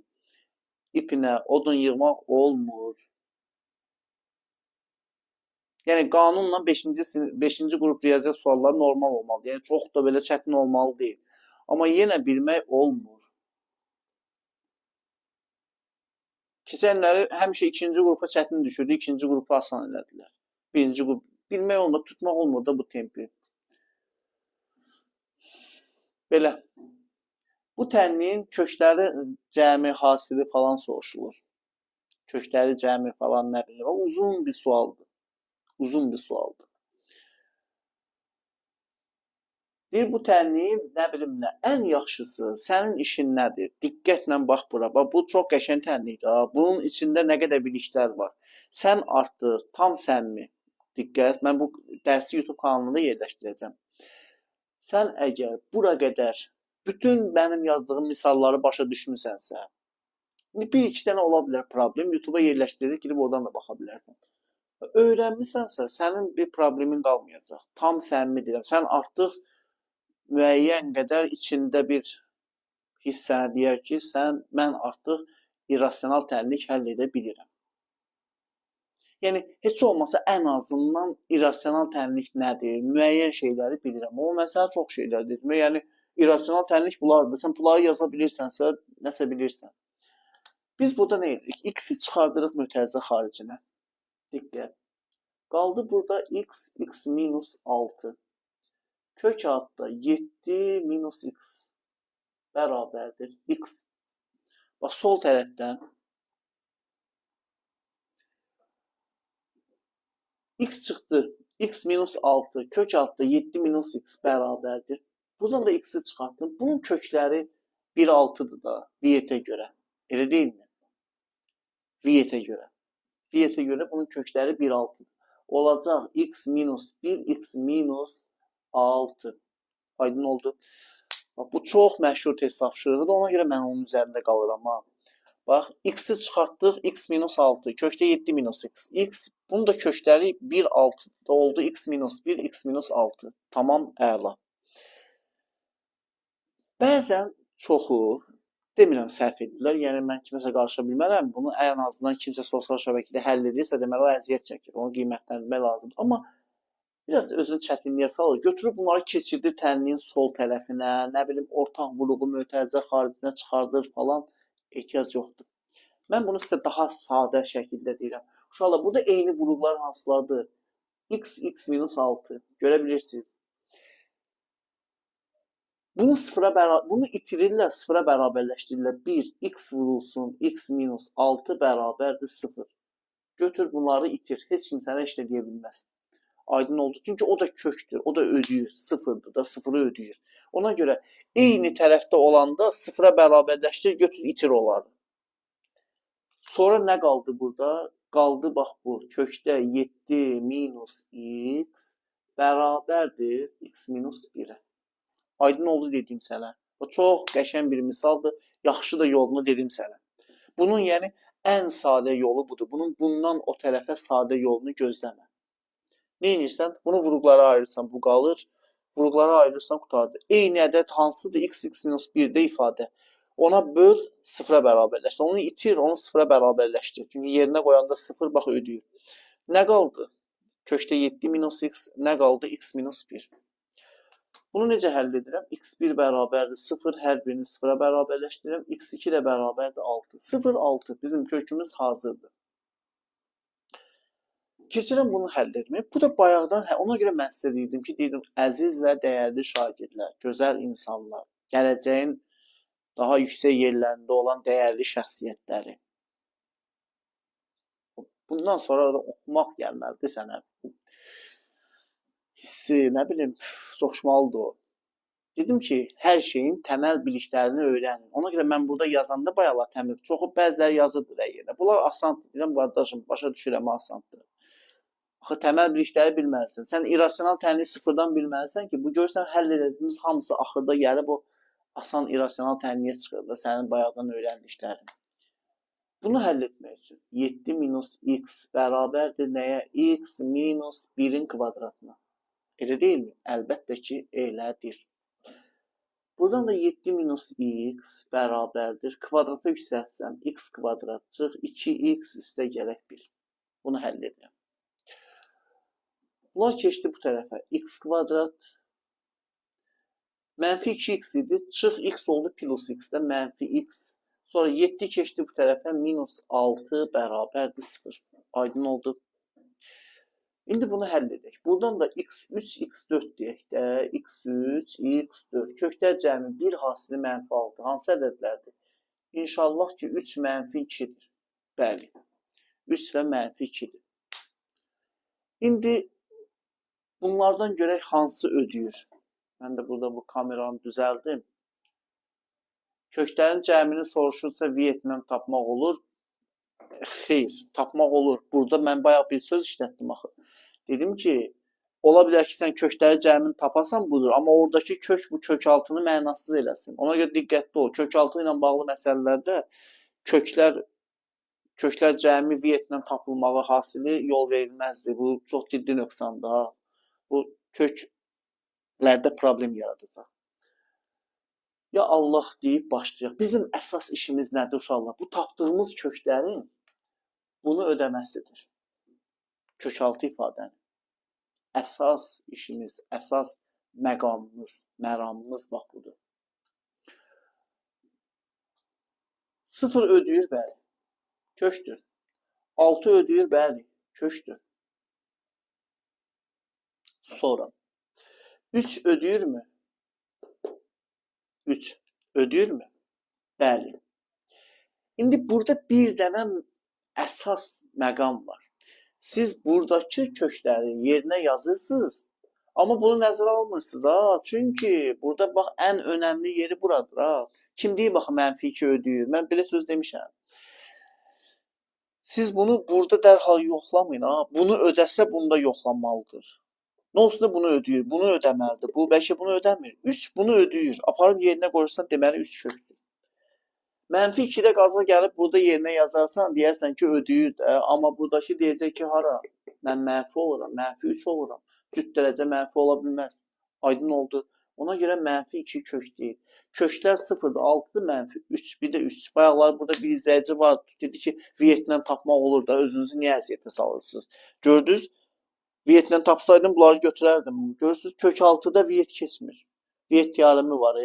ipinə odun yığmaq olmur. Yəni qanunla 5-ci qrup riyaziyyat sualları normal olmalı. Yəni çox da belə çətin olmalı deyil. Amma yenə bilmək olmur. Keçənləri həmişə ikinci qrupa çətin düşürdü, ikinci qrupa asan elədilər. Birinci qrup bilmək olmur, tutmaq olmur da bu tempi. Belə. Bu tənliyin kökləri cəmi hasili falan soruşulur. Kökləri cəmi falan nə bilir. Uzun bir sualdır. Uzun bir sualdır. Deyir, bu tənliyin nə bilim nə, ən yaxşısı sənin işin nədir? Diqqətlə bax bura. Bax, bu çox qəşəng tənlikdir. Bunun içində nə qədər biliklər var. Sən artıq tam sənmi? Diqqət, mən bu dərsi YouTube kanalında yerləşdirəcəm. Sən əgər bura qədər bütün mənim yazdığım misalları başa düşmüsənsə, bir-iki dənə ola bilər problem, YouTube-a yerləşdirəcək, girib oradan da baxa bilərsən. Öyrənmisənsə, sənin bir problemin qalmayacaq. Tam sənmi deyirəm. Sən artıq müəyyən qədər içində bir hissəni deyər ki, mən artıq irrasional tənlik həll edə bilirəm. Yəni, heç olmasa ən azından irrasional tənlik nədir, müəyyən şeyləri bilirəm. O, məsələ çox şeylər dedim. Yəni, irrasional tənlik bunlardır. Sən bunları yaza bilirsənsə, nəsə bilirsən. Biz burada nə edirik? X-i çıxardırıq mötərizə xaricinə. Diqqət. Qaldı burada x minus 6. Kök altda 7 minus x bərabərdir x. Bax, sol tərəfdən x çıxdı. X minus 6. Kök altda 7 minus x bərabərdir. Buradan da x-i çıxartdım. Bunun kökləri 1,6'dır da Viyetə görə. Elə deyilmi? Viyetə görə. Viyetə görə bunun kökləri 1,6'dır. Olacaq x minus 1, x minus 6. Aydın oldu. Bax, bu çox məşhur test tapşırığıdır. Ona görə mən onun üzərində qalıram. Bax, x-i çıxartdıq, x minus 6. Kökdə 7 minus x. Bunun da kökləri 1,6'da oldu. X minus 1, x minus 6. Tamam, əla. Bəzən çoxu, demirəm səhv edirlər. Yəni, mən kiməsə qarışa bilmərəm. Bunu ən azından kimsə sosial şəbəkədə həll edirsə, deməli, o əziyyət çəkir. Onu qiymətləndirmək lazımdır. Amma biraz özünü çətinliyə salır. Götürüb bunları keçirdir tənliyin sol tərəfinə, nə bilim, ortaq vurğu mötərizə xaricinə çıxardır falan. Ehtiyac yoxdur. Mən bunu sizə daha sadə şəkildə deyirəm. Uşaqlar, burada eyni vurğular hansılardır? X minus 6. Görə bilirsiniz. Bunu itirirlər, sıfıra bərabərləşdirirlər. 1, x vurulsun, x minus 6 bərabərdir 0. Götür bunları itir. Heç kim sənə heç nə deyə bilməz. Aydın oldu. Çünki o da kökdür, o da ödəyir. Sıfırdır da, sıfırı ödəyir. Ona görə eyni tərəfdə olanda sıfıra bərabərləşdir, götür itir onları. Sonra nə qaldı burada? Qaldı bax bu. Kökdə 7 minus x bərabərdir x minus 1'ə. Aydın oldu dedim sənə. O çox qəşəng bir misaldır. Yaxşı da yolunu dedim sənə. Bunun yəni ən sadə yolu budur. Bundan o tərəfə sadə yolunu gözləmə. Ne edirsən? Bunu vurğulara ayırırsan, bu qalır. Vurğulara ayırırsan, qutardır. Eyni ədəd hansıdır? X minus 1'də ifadə. Ona böl, sıfıra bərabərləşdir. Onu itir, onu sıfıra bərabərləşdir. Çünki yerinə qoyanda sıfır, bax, ödəyir. Nə qaldı? Kökdə 7 minus x, nə qaldı? X minus 1. Bunu necə həll edirəm? x1 bərabərdir 0, hər birini 0-a bərabərləşdirirəm. x2 də bərabərdir 6. 0, 6 bizim kökümüz hazırdır. Keçirəm bunu həll etməyə. Bu da bayaqdan, ona görə mən sizə deyirdim ki, əziz və dəyərli şagirdlər, gözəl insanlar, gələcəyin daha yüksək yerlərində olan dəyərli şəxsiyyətləri. Bundan sonra da oxumaq gəlməlidir sənə. Hissi, nə bilim, coşmalıdır o. Dedim ki, hər şeyin təməl biliklərini öyrənin. Ona görə mən burada yazanda bayaqlar təmir, çoxu bəziləri yazıdır rəyinə. Bunlar asandır. Deyirəm, qardaşım, başa düşürəm, asandır. Axı, təməl bilikləri bilməlisən. Sən irrasional tənliyi sıfırdan bilməlisən ki, bu görürsən, həll edədiyimiz hamısı axırda gəlib o asan irrasional tənliyə çıxır da sənin bayaqdan öyrəndiklərin. Bunu həll etmək üçün 7 minus x bərabərdir nəyə? X minus 1-in kvadratına. Elə deyilmi? Əlbəttə ki, elədir. Buradan da 7 minus x bərabərdir. Kvadrata yüksəlsəm, x kvadrat çıx, 2x üstə gələk 1. Bunu həll edirəm. Bunlar keçdi bu tərəfə. X kvadrat mənfi 2x idi. Çıx x oldu plus x-də mənfi x. Sonra 7 keçdi bu tərəfə. Minus 6 bərabərdir 0. Aydın oldu. İndi bunu həll edək. Buradan da x3, x4 deyək də. x3, x4. Köklər cəmi 1 hasili mənfi 6. Hansı ədədlərdir? İnşallah ki 3 mənfi 2-dir. Bəli. 3 və mənfi 2-dir. İndi bunlardan görək hansı ödəyir. Mən də burada bu kameranı düzəldim. Köklərin cəmini soruşursa viyetindən tapmaq olur. Xeyr, tapmaq olur. Burada mən bayaq bir söz işlətdim axı. Dedim ki, ola bilər ki, sən kökləri cəmini tapasan budur, amma oradakı kök bu kök altını mənasız eləsin. Ona görə diqqətli ol. Kök altı ilə bağlı məsələlərdə köklər cəmi viyetindən tapılmağı hasili yol verilməzdir. Bu çox ciddi nöqsandır. Bu köklərdə problem yaradacaq. Ya Allah deyib başlayaq. Bizim əsas işimiz nədir uşaqlar? Bu tapdığımız köklərin bunu ödəməsidir. Kökaltı ifadəni. Əsas işimiz, əsas məqamımız, məramımız bax budur. 0 ödəyir, bəli. Kökdür. 6 ödəyir, bəli. Kökdür. Sonra 3 ödəyirmi? 3 ödəyirmi? Bəli. İndi burada bir dənə əsas məqam var. Siz buradakı kökləri yerinə yazırsınız, amma bunu nəzərə almırsınız. Çünki burada bax, ən önəmli yeri buradır. Kim deyir, bax, mənfi 2 ödəyir? Mən belə söz demişəm. Siz bunu burada dərhal yoxlamayın. Bunu ödəsə, bunu da yoxlanmalıdır. Nə olsun da bunu ödəyir, bunu ödəməlidir. Bu, bəlkə bunu ödəmir. 3 bunu ödəyir. Aparıb yerinə qoyursan, deməli 3 kökdür. Mənfi 2-də qaza gəlib burada yerinə yazarsan, deyərsən ki, ödəyir. Amma buradakı deyəcək ki, hara? Mən mənfi oluram, mənfi 3 oluram. Cüt dərəcə mənfi ola bilməz. Aydın oldu. Ona görə mənfi 2 kök deyil. Köklər 0-dır, 6-dır, mənfi 3. Bir də 3. Bayaqlar burada bir izləyici var. Dedi ki, viyetindən tapmaq olur da, özünüzü niyə əziyyətə salırsınız? Gördünüz? Viyetindən tapsaydım, bunları götürərdim. Görürsünüz, kök 6-da viyet keçmir. Viyet yarımı var.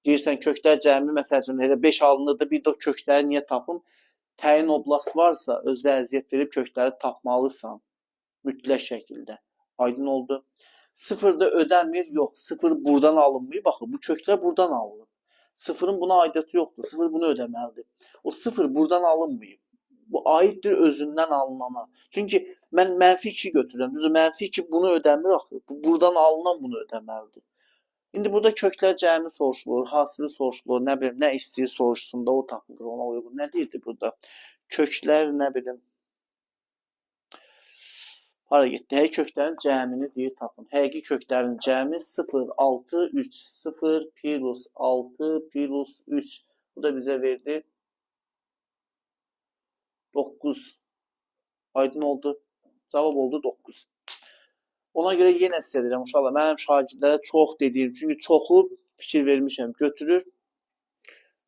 Deyirsən, köklər cəmi, məsəl üçün, elə 5 alınırdı, bir də o kökləri niyə tapım? Təyin oblast varsa, özünə əziyyət verib kökləri tapmalısan. Mütləq şəkildə. Aydın oldu. 0-da ödənmir, yox. 0 buradan alınmıyor. Baxın, bu köklər buradan alınır. 0-ın buna aidiyyatı yoxdur. 0 bunu ödəməlidir. O 0 buradan alınmıyor. Bu aiddir özündən alınana. Çünki mən mənfi 2 götürürəm. Düzü, mənfi 2 bunu ödəmir axı. Buradan alınan bunu ödəməlidir. İndi burada köklər cəmi soruşulur, hasili soruşulur, nə bilim, nə istəyir soruşsun da o tapılır, ona uyğun. Nə deyildi burada? Köklər, nə bilim, para getdi. Həqiqi köklərin cəmini deyir tapın. Həqiqi köklərin cəmi 0, 6, 3. 0 plus 6 plus 3. Bu da bizə verdi 9. Aydın oldu. Cavab oldu 9. Ona görə yenə sizə deyirəm, uşaqlar, mənim şagirdlərə çox dediyim, çünki çoxu fikir vermişəm, götürür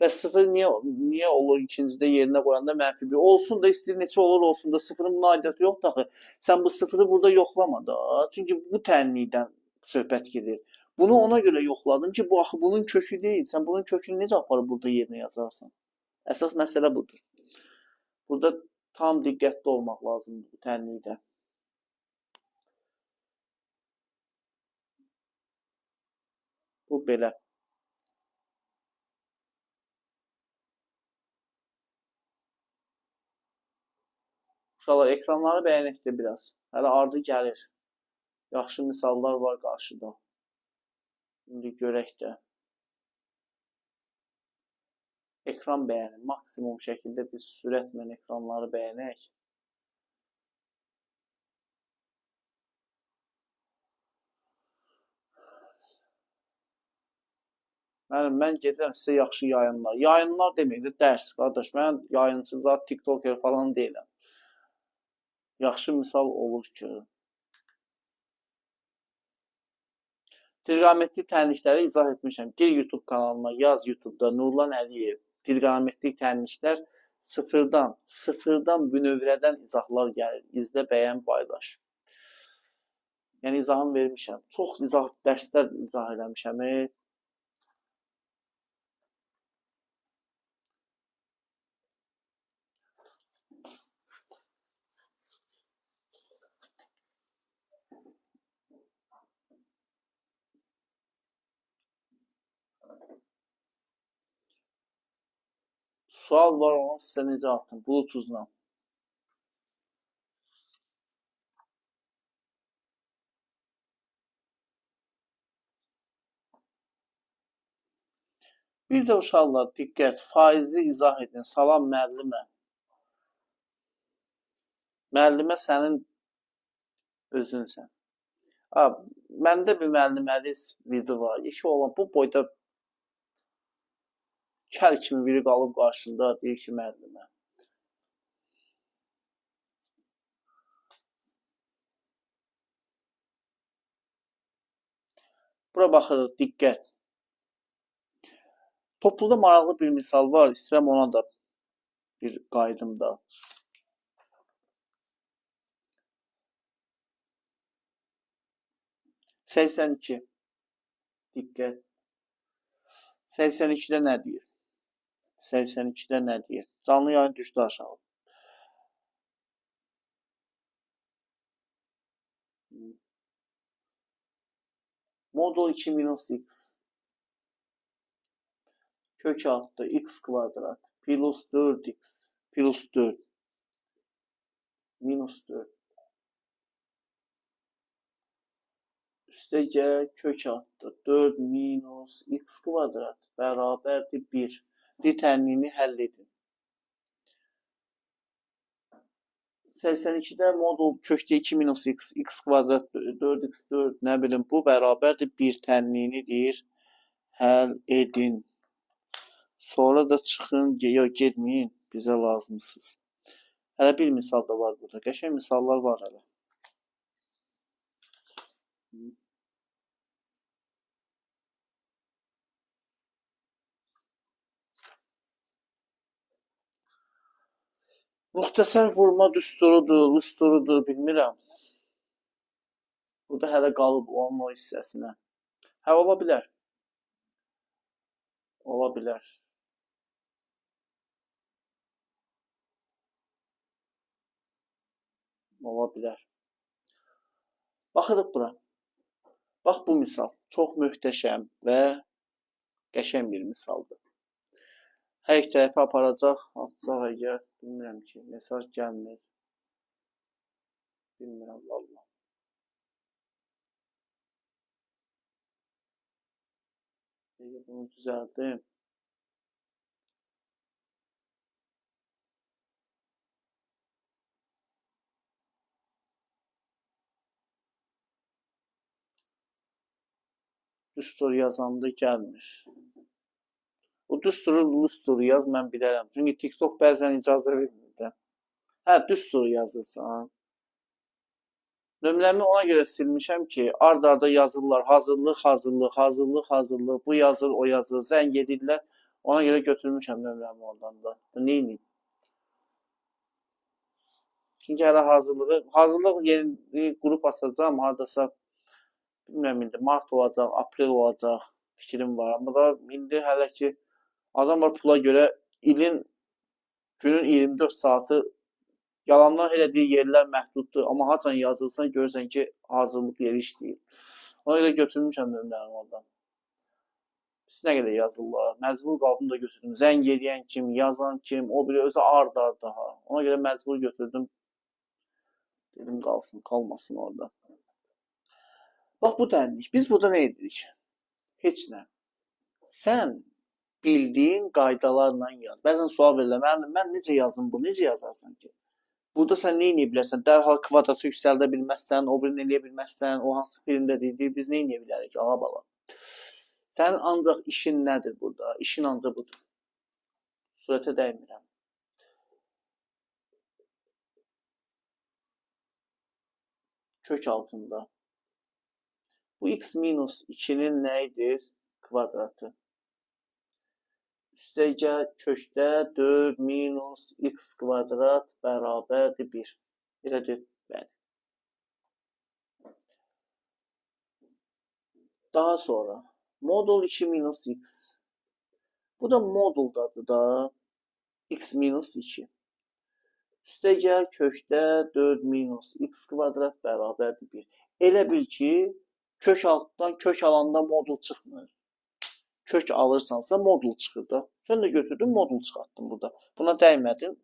və 0 niyə olur ikincidə yerinə qoyanda mənfi 1? Olsun da, istəyir neçə olur olsun da, 0-ın buna aidiyyatı yoxdur axı. Sən bu 0-ı burada yoxlama da, çünki bu tənlikdən söhbət gedir. Bunu ona görə yoxladım ki, bu axı bunun kökü deyil. Sən bunun kökünü necə aparıb burada yerinə yazarsan? Əsas məsələ budur. Burada tam diqqətli olmaq lazımdır bu tənlikdə. Bu belə. Uşaqlar, ekranları bəyənək də biraz. Hələ ardı gəlir. Yaxşı misallar var qarşıda. İndi görək də. Ekran bəyənin. Maksimum şəkildə biz sürətlə ekranları bəyənək. Mən gedirəm sizə yaxşı yayınlar. Yayınlar deməkdir dərs, qardaş. Mən yayıncı, TikToker falan deyiləm. Yaxşı misal olur ki, trigonometrik tənlikləri izah etmişəm. Gir YouTube kanalına, yaz YouTube'da Nurlan Əliyev. Trigonometrik tənliklər sıfırdan bünövrədən izahlar gəlir. İzlə, bəyən, paylaş. Yəni izahını vermişəm. Çox dərslər izah eləmişəm. Sual var, onu sizə necə atım? Bluetooth-la. Bir də uşaqlar, diqqət, faizi izah edin. Salam müəllimə. Müəllimə sənin özünsən. Məndə bir müəlliməli video var. İki olan bu boyda kəl kimi biri qalıb qarşında, deyir ki, müəllimə. Bura baxırıq, diqqət. Topluda maraqlı bir misal var. İstəyirəm ona da bir qaydım da. %82. Diqqət. 82-də nə deyir? 82-də nə deyir? Canlı yayın düşdü aşağı. Modul 2 minus x. Kök altı x kvadrat plus 4x plus 4 minus 4 üstə gəl kök altı 4 minus x kvadrat bərabərdir 1. Tənliyini həll edin. 82-də modul kökdə 2 minus x, x kvadrat 4x 4 nə bilim bu bərabərdir 1 tənliyini deyir həll edin. Sonra da çıxın, getməyin, bizə lazımsınız. Hələ bir misal da var burada. Qəşəng misallar var hələ. Müxtəsər vurma düsturudur, bilmirəm. Burada hələ qalıb onun o hissəsinə. Hə, ola bilər. Ola bilər. Ola bilər. Baxırıq bura. Bax bu misal. Çox möhtəşəm və qəşəng bir misaldır. Hər iki tərəfə aparacaq, atacaq əgər, bilmirəm ki, mesaj gəlmir. Bilmirəm, valla. Bunu düzəldim. Düstur yazanda gəlmir. Bu düsturu yaz, mən bilərəm. Çünki TikTok bəzən icazə vermir də. Hə, düsturu yazırsan. Nömrəmi ona görə silmişəm ki, ard-arda yazırlar. Hazırlıq. Bu yazır, o yazır. Zəng edirlər. Ona görə götürmüşəm nömrəmi oradan da. Neyini? Çünki hələ hazırlıq yeni qrup açacağım. Haradasa Bilmirəm indi mart olacaq, aprel olacaq fikrim var. Amma da indi hələ ki adam var pula görə günün 24 saatı yalandan elə deyir yerlər məhduddur. Amma haçan yazılsan görürsən ki hazırlıq yeri işləyir. Ona görə götürmüşəm nömrəni oradan. Biz nə qədər yazırlar. Məcbur qaldım da götürdüm. Zəng eləyən kim, yazan kim, o biri özü ard-arda ha. Ona görə məcbur götürdüm. Dedim qalsın, qalmasın orada. Bax bu tənlik. Biz burada nə edirik? Heç nə. Sən bildiyin qaydalarla yaz. Bəzən sual verirlər. Mən necə yazım bu? Necə yazarsan ki? Burada sən nə edə bilərsən? Dərhal kvadratı yüksəldə bilməzsən, o birini eləyə bilməzsən, o hansı filmdə deyir, biz nə edə bilərik ağa bala? Sənin ancaq işin nədir burada? İşin ancaq budur. Surətə dəymirəm. Kök altında. Bu x minus 2'nin nəyidir? Kvadratı. Üstəgə kökdə 4 minus x kvadrat bərabərdir 1. Elədir? Bəli. Daha sonra modul 2 minus x. Bu da moduldadır da x minus 2. Üstəgə kökdə 4 minus x kvadrat bərabərdir 1. Elə bil ki, kök altdan kök alanda modul çıxmır. Kök alırsansa modul çıxır da. Sən də götürdün modul çıxartdın burada. Buna dəymədin.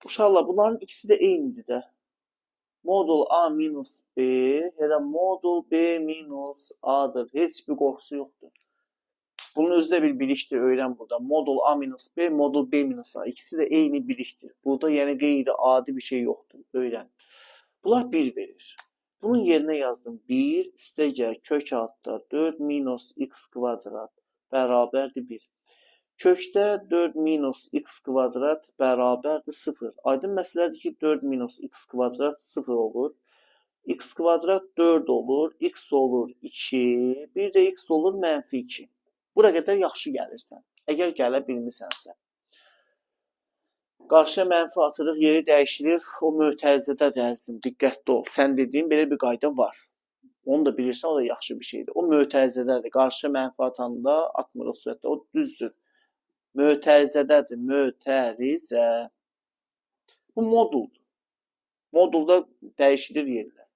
Uşaqlar bunların ikisi də eynidir də. Modul a minus b ya da modul b minus a'dır. Heç bir qorxusu yoxdur. Bunun özü də bir bilikdir, öyrən burada. Modul a minus b, modul b minus a. İkisi də eyni bilikdir. Burada yəni qeyri-adi bir şey yoxdur, öyrən. Bunlar 1 verir. Bunun yerinə yazdım 1 üstəgə kök altda 4 minus x kvadrat bərabərdir 1. Kökdə 4 minus x kvadrat bərabərdir 0. Aydın məsələdir ki 4 minus x kvadrat 0 olur. X kvadrat 4 olur, x olur 2, bir də x olur mənfi 2. Bura qədər yaxşı gəlirsən. Əgər gələ bilmisənsə. Qarşıya mənfi atırıq, yeri dəyişilir. O mötərizədə əzizim, diqqətli ol. Sən dediyin belə bir qayda var. Onu da bilirsən, o da yaxşı bir şeydir. O mötərizədədir. Qarşıya mənfi atanda atmırıq surətdə. O düzdür. Mötərizədədir. Mötərizə. Bu moduldur. Modulda dəyişilir yerlər.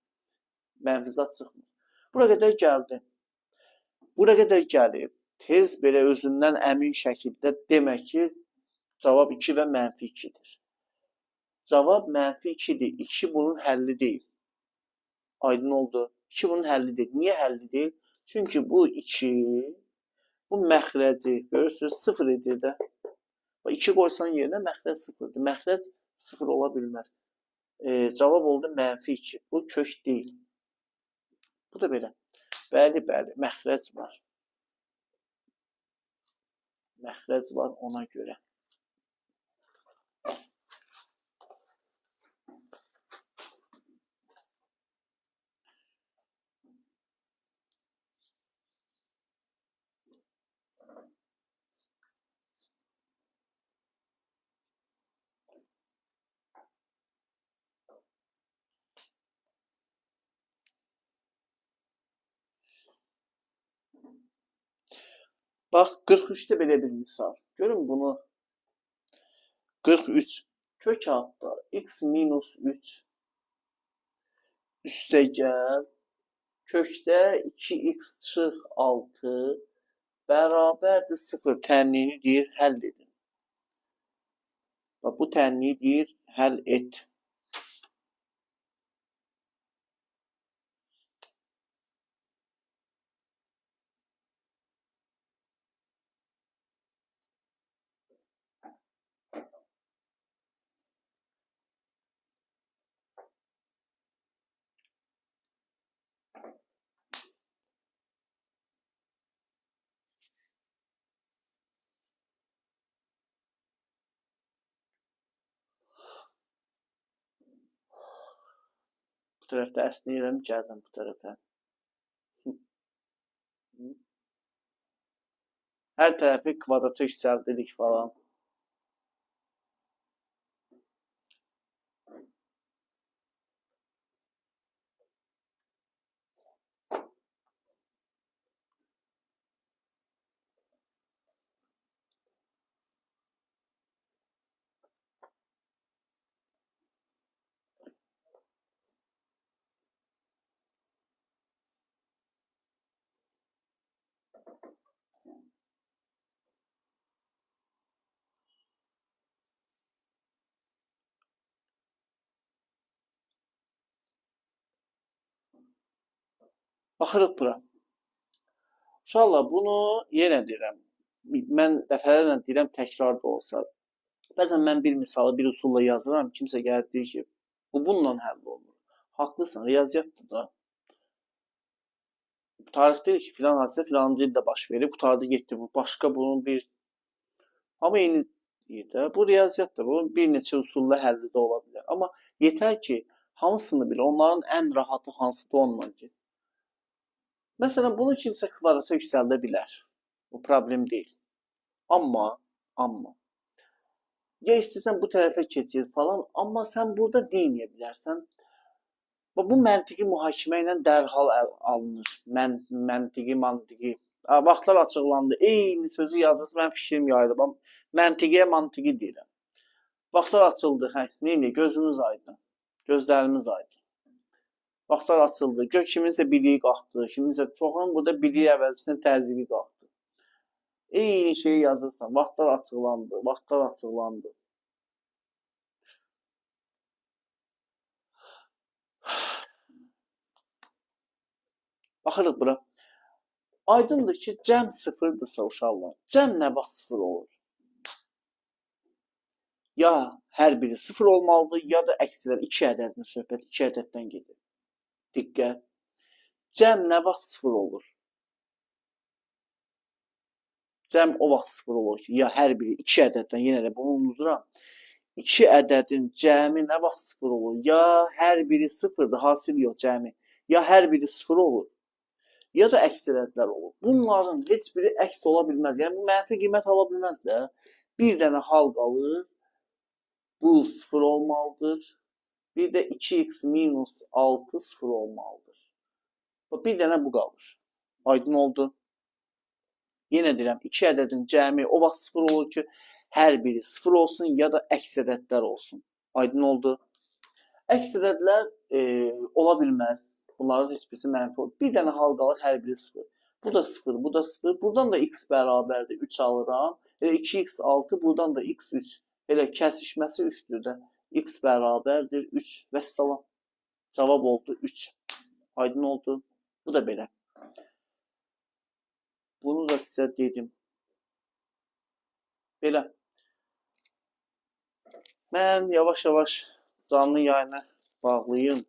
Mənfizat çıxmır. Bura qədər gəldi. Bura qədər gəlib. Tez belə özündən əmin şəkildə demək ki, cavab 2 və mənfi 2'dir. Cavab mənfi 2'dir. 2 bunun həlli deyil. Aydın oldu. 2 bunun həlli deyil. Niyə həlli deyil? Çünki bu 2, bu məxrəci, görürsünüz, 0 edir də. 2 qoysan yerinə məxrəc 0'dır. Məxrəc 0 ola bilməz. Cavab oldu mənfi 2. Bu kök deyil. Bu da belə. Bəli, bəli, məxrəc var. Məxrəc var ona görə. Bax, 43'də belə bir misal. Görün bunu. 43. Kök altda x minus 3 üstəgəl kökdə 2x çıx 6 bərabərdir 0 tənliyini deyir, həll edin. Bax, bu tənliyi deyir, həll et. Bu tərəfdə əsnəyirəm, gəldim bu tərəfə. Hər tərəfi kvadrata yüksəldirik falan. Baxırıq bura. Uşaqlar, bunu yenə deyirəm. Mən dəfələrlə deyirəm, təkrar da olsa. Bəzən mən bir misalı, bir usulla yazıram. Kimsə gəlib deyir ki, bu bununla həll olunur. Haqlısan, riyaziyyatdır da. Tarix deyir ki, filan hadisə filancı ildə baş verib, qutardı getdi bu. Başqa bunun bir... Amma eyni deyir də. Bu riyaziyyatdır. Bunun bir neçə usulla həlli də ola bilər. Amma yetər ki, hamısını bil. Onların ən rahatı hansıdır onunla ki. Məsələn, bunu kimsə kvadrata yüksəldə bilər. Bu problem deyil. Amma ya istəsən bu tərəfə keçir falan, amma sən burada deyə bilərsən. Bu məntiqi mühakimə ilə dərhal alınır. Məntiqi. Vaxtlar açıqlandı. Eyni sözü yazırsınız, mən fikrim yayılıb. Məntiqiyə mantiqi deyirəm. Vaxtlar açıldı. Hə, neyini? Gözümüz aydın. Gözlərimiz aydın. Vaxtlar açıldı. Kiminsə biliyi qalxdı. Kiminsə çoxunun burada biliyi əvəzində təzyiqi qalxdı. Eyni şeyi yazırsan. Vaxtlar açıqlandı. Vaxtlar açıqlandı. Baxırıq bura. Aydındır ki, cəm sıfırdırsa uşaqlar. Cəm nə vaxt sıfır olur? Ya hər biri sıfır olmalıdır, ya da əksilər 2 ədədinin söhbət 2 ədəddən gedir. Diqqət. Cəm nə vaxt sıfır olur? Cəm o vaxt sıfır olur ki, ya hər biri 2 ədəddən, yenə də bunu unuduram. 2 ədədin cəmi nə vaxt sıfır olur? Ya hər biri sıfırdır, hasil yox cəmi. Ya hər biri sıfır olur, ya da əks ədədlər olur. Bunların heç biri əks ola bilməz. Yəni bu mənfi qiymət ala bilməz də. Bir dənə hal qalır. Bu sıfır olmalıdır. Bir də 2x minus 6 sıfır olmalıdır. Bir dənə bu qalır. Aydın oldu. Yenə deyirəm, 2 ədədin cəmi o vaxt sıfır olur ki, hər biri sıfır olsun, ya da əks ədədlər olsun. Aydın oldu. Əks ədədlər ola bilməz. Bunların heç birisi mənfi olur. Bir dənə hal qalır, hər biri sıfır. Bu da sıfır, bu da sıfır. Buradan da x bərabərdir, 3 alıram. 2x 6, buradan da x 3. Elə kəsişməsi 3-dür də. X bərabərdir 3 və salam. Cavab oldu 3. Aydın oldu. Bu da belə. Bunu da sizə dedim. Belə. Mən yavaş-yavaş canlı yayına bağlayayım.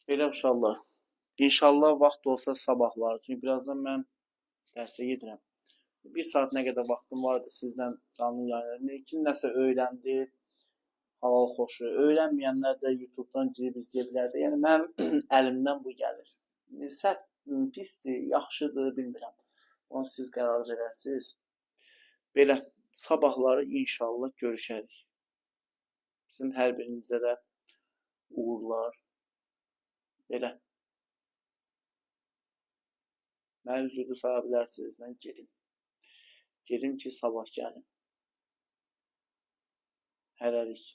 Belə uşaqlar. İnşallah vaxt olsa sabahlar. Çünki birazdan mən dərsə gedirəm. Bir saat nə qədər vaxtım vardı sizlə canlı yayına. Kim nəsə öyrəndi, halal xoşu. Öyrənməyənlər də YouTube'dan girib izləyə bilər. Yəni mənim əlimdən bu gəlir. Səhv, pisdir, yaxşıdır, bilmirəm. Onu siz qərar verərsiniz. Belə sabahları inşallah görüşərik. Sizin hər birinizə də uğurlar. Belə. Mən üzrlü saya bilərsiniz. Mən gedim. Gedim ki, sabah gəlim. Hələlik.